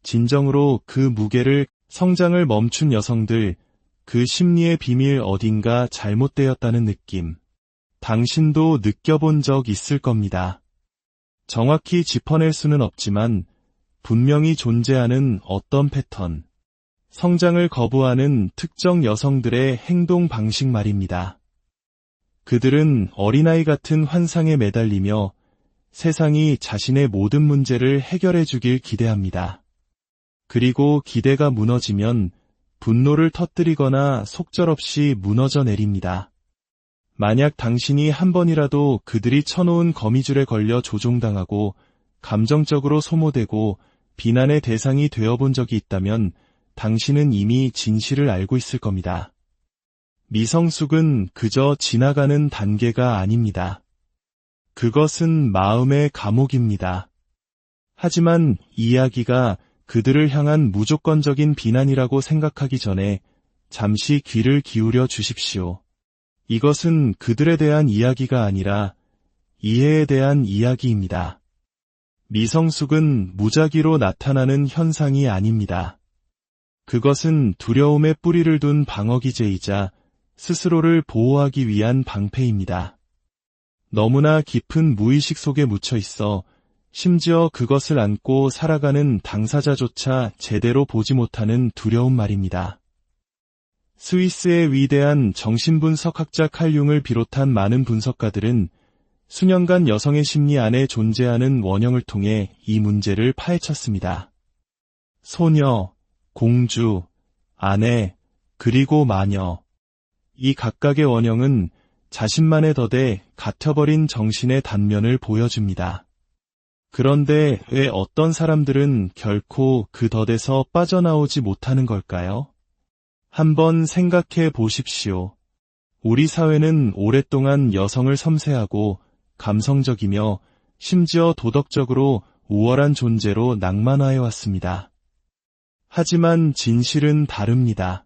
진정으로 그 무게를, 성장을 멈춘 여성들, 그 심리의 비밀 어딘가 잘못되었다는 느낌, 당신도 느껴본 적 있을 겁니다. 정확히 짚어낼 수는 없지만 분명히 존재하는 어떤 패턴, 성장을 거부하는 특정 여성들의 행동 방식 말입니다. 그들은 어린아이 같은 환상에 매달리며 세상이 자신의 모든 문제를 해결해 주길 기대합니다. 그리고 기대가 무너지면 분노를 터뜨리거나 속절없이 무너져 내립니다. 만약 당신이 한 번이라도 그들이 쳐놓은 거미줄에 걸려 조종당하고 감정적으로 소모되고 비난의 대상이 되어본 적이 있다면 당신은 이미 진실을 알고 있을 겁니다. 미성숙은 그저 지나가는 단계가 아닙니다. 그것은 마음의 감옥입니다. 하지만 이야기가 그들을 향한 무조건적인 비난이라고 생각하기 전에 잠시 귀를 기울여 주십시오. 이것은 그들에 대한 이야기가 아니라 이해에 대한 이야기입니다. 미성숙은 무작위로 나타나는 현상이 아닙니다. 그것은 두려움에 뿌리를 둔 방어기제이자 스스로를 보호하기 위한 방패입니다. 너무나 깊은 무의식 속에 묻혀 있어 심지어 그것을 안고 살아가는 당사자조차 제대로 보지 못하는 두려움 말입니다. 스위스의 위대한 정신분석학자 칼 융을 비롯한 많은 분석가들은 수년간 여성의 심리 안에 존재하는 원형을 통해 이 문제를 파헤쳤습니다. 소녀, 공주, 아내, 그리고 마녀. 이 각각의 원형은 자신만의 덫에 갇혀버린 정신의 단면을 보여줍니다. 그런데 왜 어떤 사람들은 결코 그 덫에서 빠져나오지 못하는 걸까요? 한번 생각해 보십시오. 우리 사회는 오랫동안 여성을 섬세하고 감성적이며 심지어 도덕적으로 우월한 존재로 낭만화해 왔습니다. 하지만 진실은 다릅니다.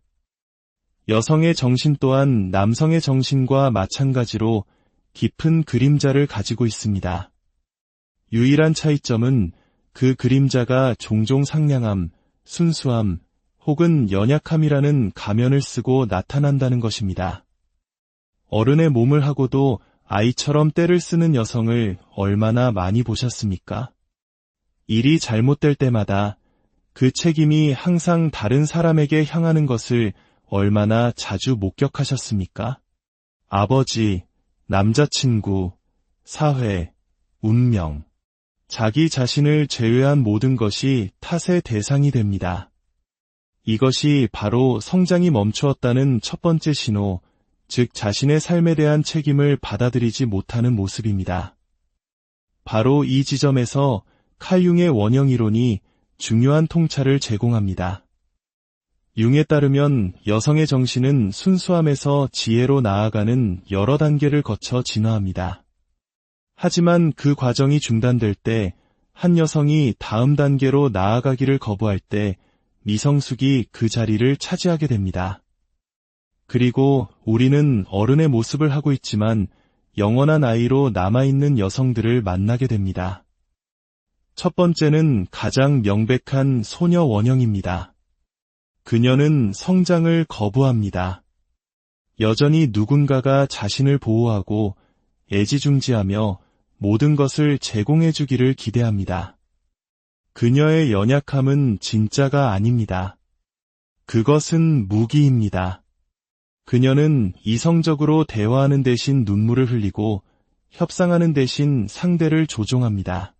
여성의 정신 또한 남성의 정신과 마찬가지로 깊은 그림자를 가지고 있습니다. 유일한 차이점은 그 그림자가 종종 상냥함, 순수함, 혹은 연약함이라는 가면을 쓰고 나타난다는 것입니다. 어른의 몸을 하고도 아이처럼 떼를 쓰는 여성을 얼마나 많이 보셨습니까? 일이 잘못될 때마다 그 책임이 항상 다른 사람에게 향하는 것을 얼마나 자주 목격하셨습니까? 아버지, 남자친구, 사회, 운명, 자기 자신을 제외한 모든 것이 탓의 대상이 됩니다. 이것이 바로 성장이 멈추었다는 첫 번째 신호, 즉 자신의 삶에 대한 책임을 받아들이지 못하는 모습입니다. 바로 이 지점에서 칼 융의 원형 이론이 중요한 통찰을 제공합니다. 융에 따르면 여성의 정신은 순수함에서 지혜로 나아가는 여러 단계를 거쳐 진화합니다. 하지만 그 과정이 중단될 때, 한 여성이 다음 단계로 나아가기를 거부할 때 미성숙이 그 자리를 차지하게 됩니다. 그리고 우리는 어른의 모습을 하고 있지만 영원한 아이로 남아있는 여성들을 만나게 됩니다. 첫 번째는 가장 명백한 소녀 원형입니다. 그녀는 성장을 거부합니다. 여전히 누군가가 자신을 보호하고 애지중지하며 모든 것을 제공해주기를 기대합니다. 그녀의 연약함은 진짜가 아닙니다. 그것은 무기입니다. 그녀는 이성적으로 대화하는 대신 눈물을 흘리고 협상하는 대신 상대를 조종합니다.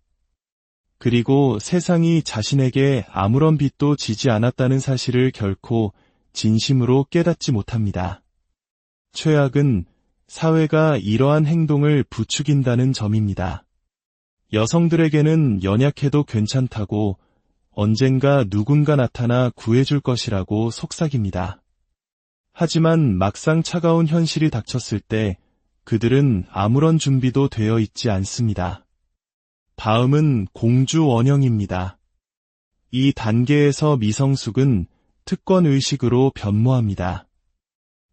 그리고 세상이 자신에게 아무런 빚도 지지 않았다는 사실을 결코 진심으로 깨닫지 못합니다. 최악은 사회가 이러한 행동을 부추긴다는 점입니다. 여성들에게는 연약해도 괜찮다고, 언젠가 누군가 나타나 구해줄 것이라고 속삭입니다. 하지만 막상 차가운 현실이 닥쳤을 때 그들은 아무런 준비도 되어 있지 않습니다. 다음은 공주 원형입니다. 이 단계에서 미성숙은 특권의식으로 변모합니다.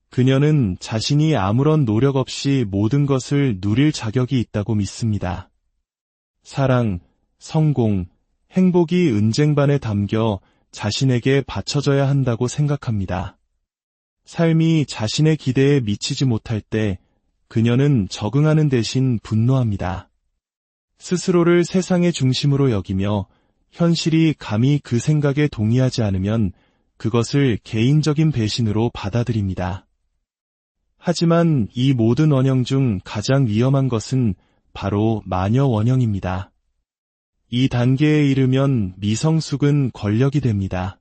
그녀는 자신이 아무런 노력 없이 모든 것을 누릴 자격이 있다고 믿습니다. 사랑, 성공, 행복이 은쟁반에 담겨 자신에게 바쳐져야 한다고 생각합니다. 삶이 자신의 기대에 미치지 못할 때 그녀는 적응하는 대신 분노합니다. 스스로를 세상의 중심으로 여기며 현실이 감히 그 생각에 동의하지 않으면 그것을 개인적인 배신으로 받아들입니다. 하지만 이 모든 원형 중 가장 위험한 것은 바로 마녀 원형입니다. 이 단계에 이르면 미성숙은 권력이 됩니다.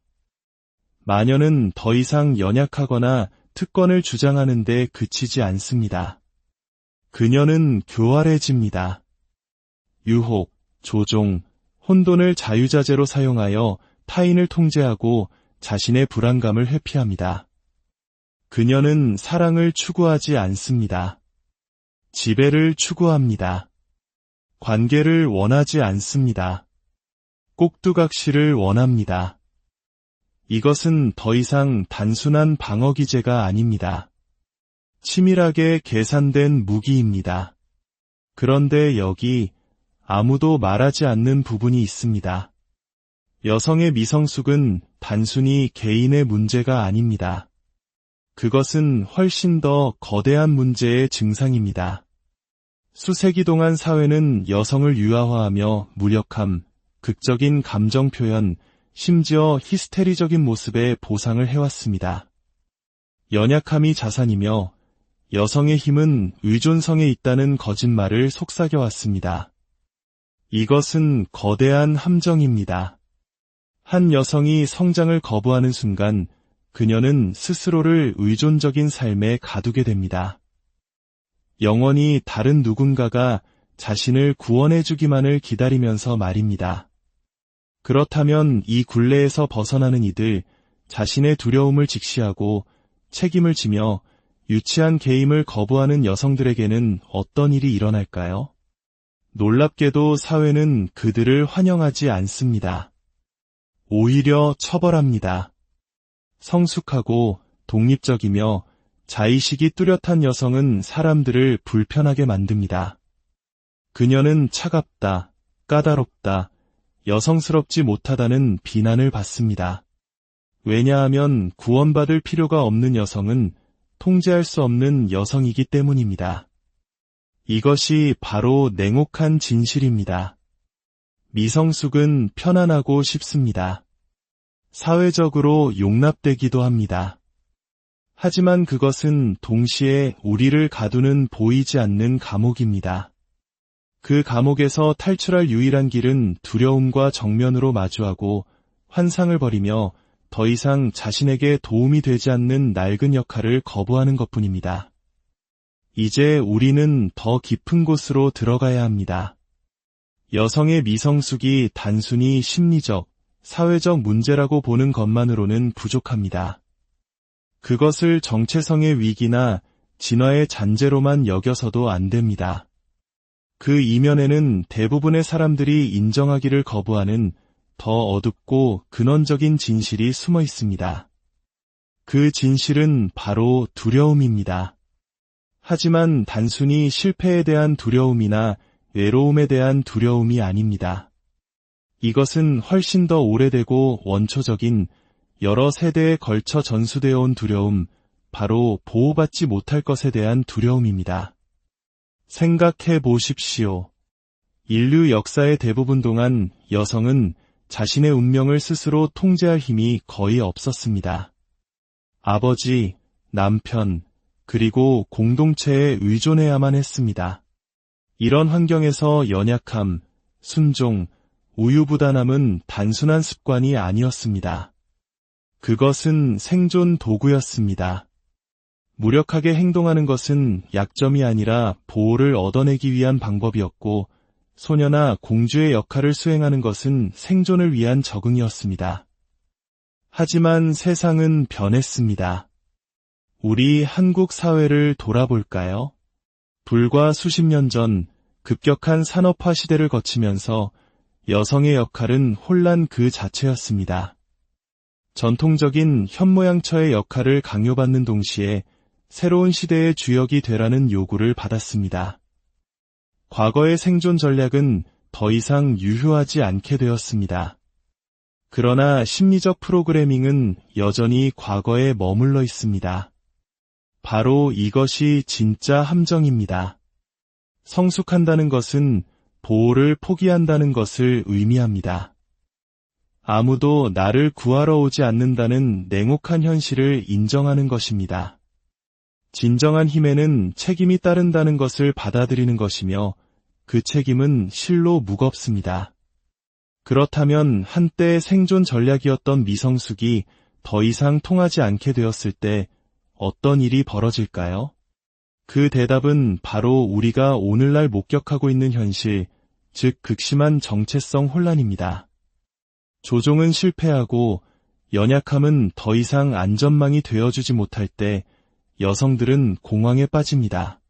마녀는 더 이상 연약하거나 특권을 주장하는 데 그치지 않습니다. 그녀는 교활해집니다. 유혹, 조종, 혼돈을 자유자재로 사용하여 타인을 통제하고 자신의 불안감을 회피합니다. 그녀는 사랑을 추구하지 않습니다. 지배를 추구합니다. 관계를 원하지 않습니다. 꼭두각시를 원합니다. 이것은 더 이상 단순한 방어 기제가 아닙니다. 치밀하게 계산된 무기입니다. 그런데 여기 아무도 말하지 않는 부분이 있습니다. 여성의 미성숙은 단순히 개인의 문제가 아닙니다. 그것은 훨씬 더 거대한 문제의 증상입니다. 수세기 동안 사회는 여성을 유아화하며 무력함, 극적인 감정 표현, 심지어 히스테리적인 모습에 보상을 해왔습니다. 연약함이 자산이며 여성의 힘은 의존성에 있다는 거짓말을 속삭여왔습니다. 이것은 거대한 함정입니다. 한 여성이 성장을 거부하는 순간 그녀는 스스로를 의존적인 삶에 가두게 됩니다. 영원히 다른 누군가가 자신을 구원해주기만을 기다리면서 말입니다. 그렇다면 이 굴레에서 벗어나는 이들, 자신의 두려움을 직시하고 책임을 지며 유치한 개임을 거부하는 여성들에게는 어떤 일이 일어날까요? 놀랍게도 사회는 그들을 환영하지 않습니다. 오히려 처벌합니다. 성숙하고 독립적이며 자의식이 뚜렷한 여성은 사람들을 불편하게 만듭니다. 그녀는 차갑다, 까다롭다, 여성스럽지 못하다는 비난을 받습니다. 왜냐하면 구원받을 필요가 없는 여성은 통제할 수 없는 여성이기 때문입니다. 이것이 바로 냉혹한 진실입니다. 미성숙은 편안하고 쉽습니다. 사회적으로 용납되기도 합니다. 하지만 그것은 동시에 우리를 가두는 보이지 않는 감옥입니다. 그 감옥에서 탈출할 유일한 길은 두려움과 정면으로 마주하고 환상을 버리며 더 이상 자신에게 도움이 되지 않는 낡은 역할을 거부하는 것뿐입니다. 이제 우리는 더 깊은 곳으로 들어가야 합니다. 여성의 미성숙이 단순히 심리적, 사회적 문제라고 보는 것만으로는 부족합니다. 그것을 정체성의 위기나 진화의 잔재로만 여겨서도 안 됩니다. 그 이면에는 대부분의 사람들이 인정하기를 거부하는 더 어둡고 근원적인 진실이 숨어 있습니다. 그 진실은 바로 두려움입니다. 하지만 단순히 실패에 대한 두려움이나 외로움에 대한 두려움이 아닙니다. 이것은 훨씬 더 오래되고 원초적인 여러 세대에 걸쳐 전수되어 온 두려움, 바로 보호받지 못할 것에 대한 두려움입니다. 생각해 보십시오. 인류 역사의 대부분 동안 여성은 자신의 운명을 스스로 통제할 힘이 거의 없었습니다. 아버지, 남편, 그리고 공동체에 의존해야만 했습니다. 이런 환경에서 연약함, 순종, 우유부단함은 단순한 습관이 아니었습니다. 그것은 생존 도구였습니다. 무력하게 행동하는 것은 약점이 아니라 보호를 얻어내기 위한 방법이었고, 소녀나 공주의 역할을 수행하는 것은 생존을 위한 적응이었습니다. 하지만 세상은 변했습니다. 우리 한국 사회를 돌아볼까요? 불과 수십 년 전 급격한 산업화 시대를 거치면서 여성의 역할은 혼란 그 자체였습니다. 전통적인 현모양처의 역할을 강요받는 동시에 새로운 시대의 주역이 되라는 요구를 받았습니다. 과거의 생존 전략은 더 이상 유효하지 않게 되었습니다. 그러나 심리적 프로그래밍은 여전히 과거에 머물러 있습니다. 바로 이것이 진짜 함정입니다. 성숙한다는 것은 보호를 포기한다는 것을 의미합니다. 아무도 나를 구하러 오지 않는다는 냉혹한 현실을 인정하는 것입니다. 진정한 힘에는 책임이 따른다는 것을 받아들이는 것이며 그 책임은 실로 무겁습니다. 그렇다면 한때 생존 전략이었던 미성숙이 더 이상 통하지 않게 되었을 때 어떤 일이 벌어질까요? 그 대답은 바로 우리가 오늘날 목격하고 있는 현실, 즉 극심한 정체성 혼란입니다. 조종은 실패하고 연약함은 더 이상 안전망이 되어주지 못할 때 여성들은 공황에 빠집니다.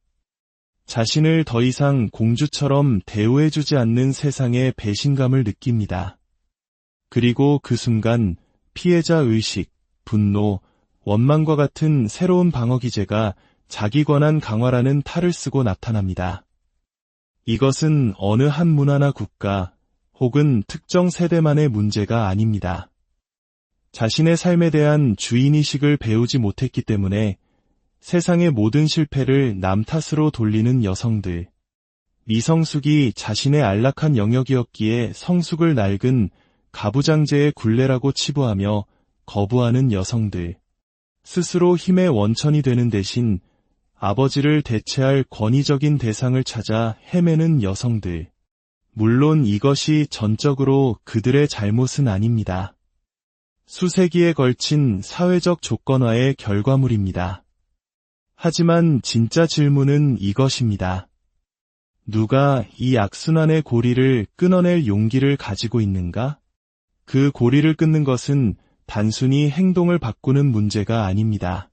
자신을 더 이상 공주처럼 대우해주지 않는 세상의 배신감을 느낍니다. 그리고 그 순간 피해자 의식, 분노, 원망과 같은 새로운 방어 기제가 자기 권한 강화라는 탈을 쓰고 나타납니다. 이것은 어느 한 문화나 국가 혹은 특정 세대만의 문제가 아닙니다. 자신의 삶에 대한 주인의식을 배우지 못했기 때문에 세상의 모든 실패를 남 탓으로 돌리는 여성들, 미성숙이 자신의 안락한 영역이었기에 성숙을 낡은 가부장제의 굴레라고 치부하며 거부하는 여성들, 스스로 힘의 원천이 되는 대신 아버지를 대체할 권위적인 대상을 찾아 헤매는 여성들. 물론 이것이 전적으로 그들의 잘못은 아닙니다. 수세기에 걸친 사회적 조건화의 결과물입니다. 하지만 진짜 질문은 이것입니다. 누가 이 악순환의 고리를 끊어낼 용기를 가지고 있는가? 그 고리를 끊는 것은 단순히 행동을 바꾸는 문제가 아닙니다.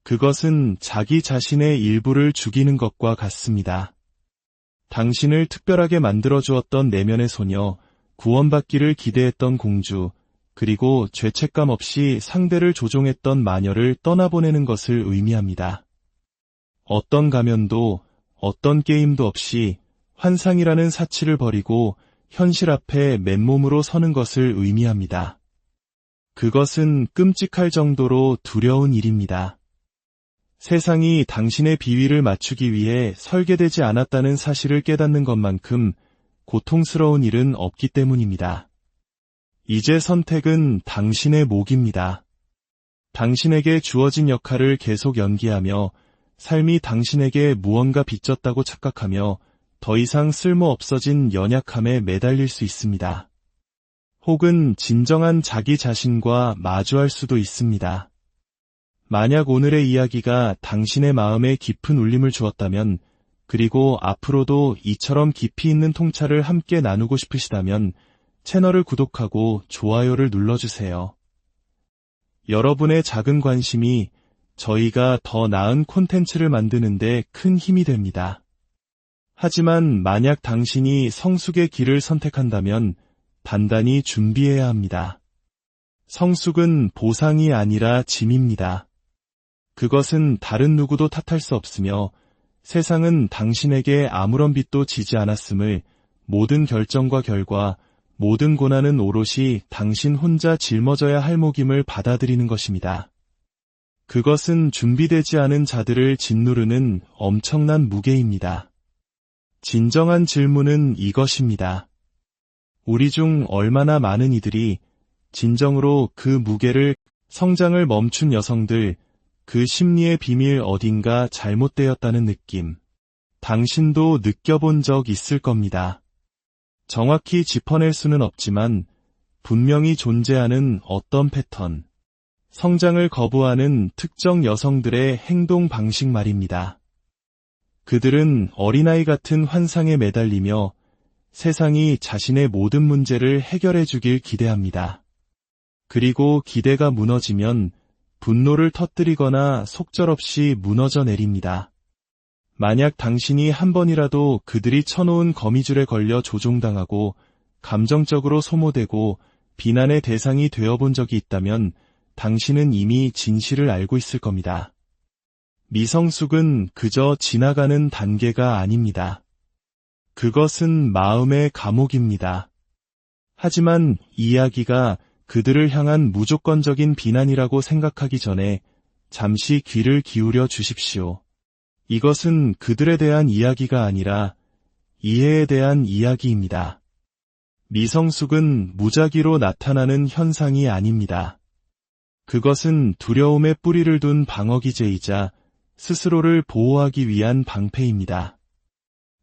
그것은 자기 자신의 일부를 죽이는 것과 같습니다. 당신을 특별하게 만들어주었던 내면의 소녀, 구원받기를 기대했던 공주, 그리고 죄책감 없이 상대를 조종했던 마녀를 떠나보내는 것을 의미합니다. 어떤 가면도, 어떤 게임도 없이 환상이라는 사치를 버리고 현실 앞에 맨몸으로 서는 것을 의미합니다. 그것은 끔찍할 정도로 두려운 일입니다. 세상이 당신의 비위를 맞추기 위해 설계되지 않았다는 사실을 깨닫는 것만큼 고통스러운 일은 없기 때문입니다. 이제 선택은 당신의 몫입니다. 당신에게 주어진 역할을 계속 연기하며 삶이 당신에게 무언가 빚졌다고 착각하며 더 이상 쓸모 없어진 연약함에 매달릴 수 있습니다. 혹은 진정한 자기 자신과 마주할 수도 있습니다. 만약 오늘의 이야기가 당신의 마음에 깊은 울림을 주었다면, 그리고 앞으로도 이처럼 깊이 있는 통찰을 함께 나누고 싶으시다면 채널을 구독하고 좋아요를 눌러주세요. 여러분의 작은 관심이 저희가 더 나은 콘텐츠를 만드는데 큰 힘이 됩니다. 하지만 만약 당신이 성숙의 길을 선택한다면 단단히 준비해야 합니다. 성숙은 보상이 아니라 짐입니다. 그것은 다른 누구도 탓할 수 없으며 세상은 당신에게 아무런 빚도 지지 않았음을, 모든 결정과 결과, 모든 고난은 오롯이 당신 혼자 짊어져야 할 몫임을 받아들이는 것입니다. 그것은 준비되지 않은 자들을 짓누르는 엄청난 무게입니다. 진정한 질문은 이것입니다. 우리 중 얼마나 많은 이들이 진정으로 그 무게를, 성장을 멈춘 여성들, 그 심리의 비밀 어딘가 잘못되었다는 느낌, 당신도 느껴본 적 있을 겁니다. 정확히 짚어낼 수는 없지만 분명히 존재하는 어떤 패턴, 성장을 거부하는 특정 여성들의 행동 방식 말입니다. 그들은 어린아이 같은 환상에 매달리며 세상이 자신의 모든 문제를 해결해 주길 기대합니다. 그리고 기대가 무너지면 분노를 터뜨리거나 속절없이 무너져 내립니다. 만약 당신이 한 번이라도 그들이 쳐놓은 거미줄에 걸려 조종당하고 감정적으로 소모되고 비난의 대상이 되어본 적이 있다면 당신은 이미 진실을 알고 있을 겁니다. 미성숙은 그저 지나가는 단계가 아닙니다. 그것은 마음의 감옥입니다. 하지만 이야기가 그들을 향한 무조건적인 비난이라고 생각하기 전에 잠시 귀를 기울여 주십시오. 이것은 그들에 대한 이야기가 아니라 이해에 대한 이야기입니다. 미성숙은 무작위로 나타나는 현상이 아닙니다. 그것은 두려움에 뿌리를 둔 방어기제이자 스스로를 보호하기 위한 방패입니다.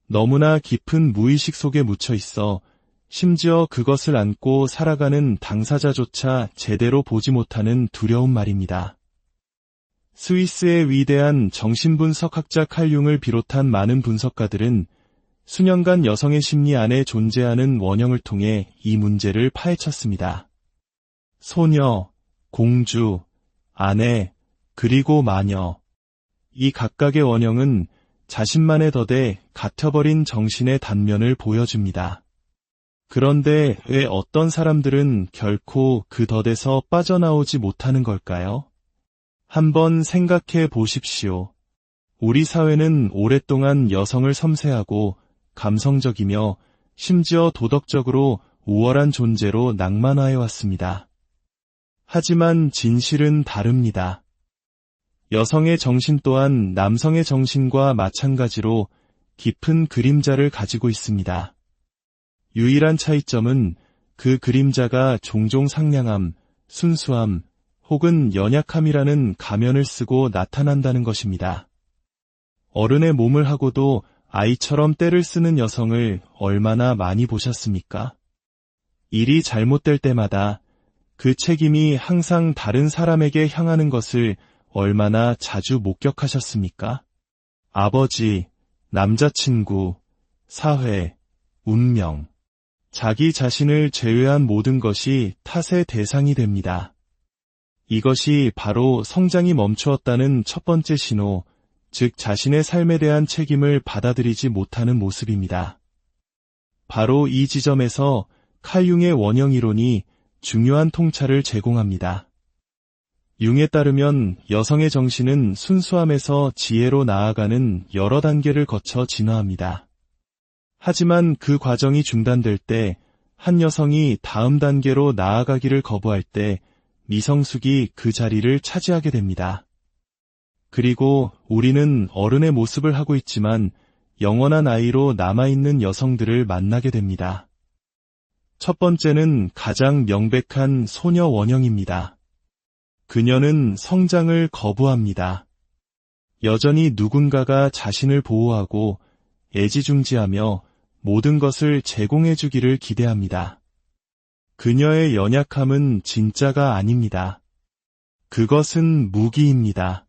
너무나 깊은 무의식 속에 묻혀 있어 심지어 그것을 안고 살아가는 당사자조차 제대로 보지 못하는 두려움 말입니다. 스위스의 위대한 정신분석학자 칼 융을 비롯한 많은 분석가들은 수년간 여성의 심리 안에 존재하는 원형을 통해 이 문제를 파헤쳤습니다. 소녀, 공주, 아내, 그리고 마녀. 이 각각의 원형은 자신만의 덫에 갇혀버린 정신의 단면을 보여줍니다. 그런데 왜 어떤 사람들은 결코 그 덫에서 빠져나오지 못하는 걸까요? 한번 생각해 보십시오. 우리 사회는 오랫동안 여성을 섬세하고 감성적이며 심지어 도덕적으로 우월한 존재로 낭만화해왔습니다. 하지만 진실은 다릅니다. 여성의 정신 또한 남성의 정신과 마찬가지로 깊은 그림자를 가지고 있습니다. 유일한 차이점은 그 그림자가 종종 상냥함, 순수함, 혹은 연약함이라는 가면을 쓰고 나타난다는 것입니다. 어른의 몸을 하고도 아이처럼 떼를 쓰는 여성을 얼마나 많이 보셨습니까? 일이 잘못될 때마다 그 책임이 항상 다른 사람에게 향하는 것을 얼마나 자주 목격하셨습니까? 아버지, 남자친구, 사회, 운명, 자기 자신을 제외한 모든 것이 탓의 대상이 됩니다. 이것이 바로 성장이 멈추었다는 첫 번째 신호, 즉 자신의 삶에 대한 책임을 받아들이지 못하는 모습입니다. 바로 이 지점에서 칼 융의 원형 이론이 중요한 통찰을 제공합니다. 융에 따르면 여성의 정신은 순수함에서 지혜로 나아가는 여러 단계를 거쳐 진화합니다. 하지만 그 과정이 중단될 때, 한 여성이 다음 단계로 나아가기를 거부할 때 미성숙이 그 자리를 차지하게 됩니다. 그리고 우리는 어른의 모습을 하고 있지만 영원한 아이로 남아있는 여성들을 만나게 됩니다. 첫 번째는 가장 명백한 소녀 원형입니다. 그녀는 성장을 거부합니다. 여전히 누군가가 자신을 보호하고 애지중지하며 모든 것을 제공해 주기를 기대합니다. 그녀의 연약함은 진짜가 아닙니다. 그것은 무기입니다.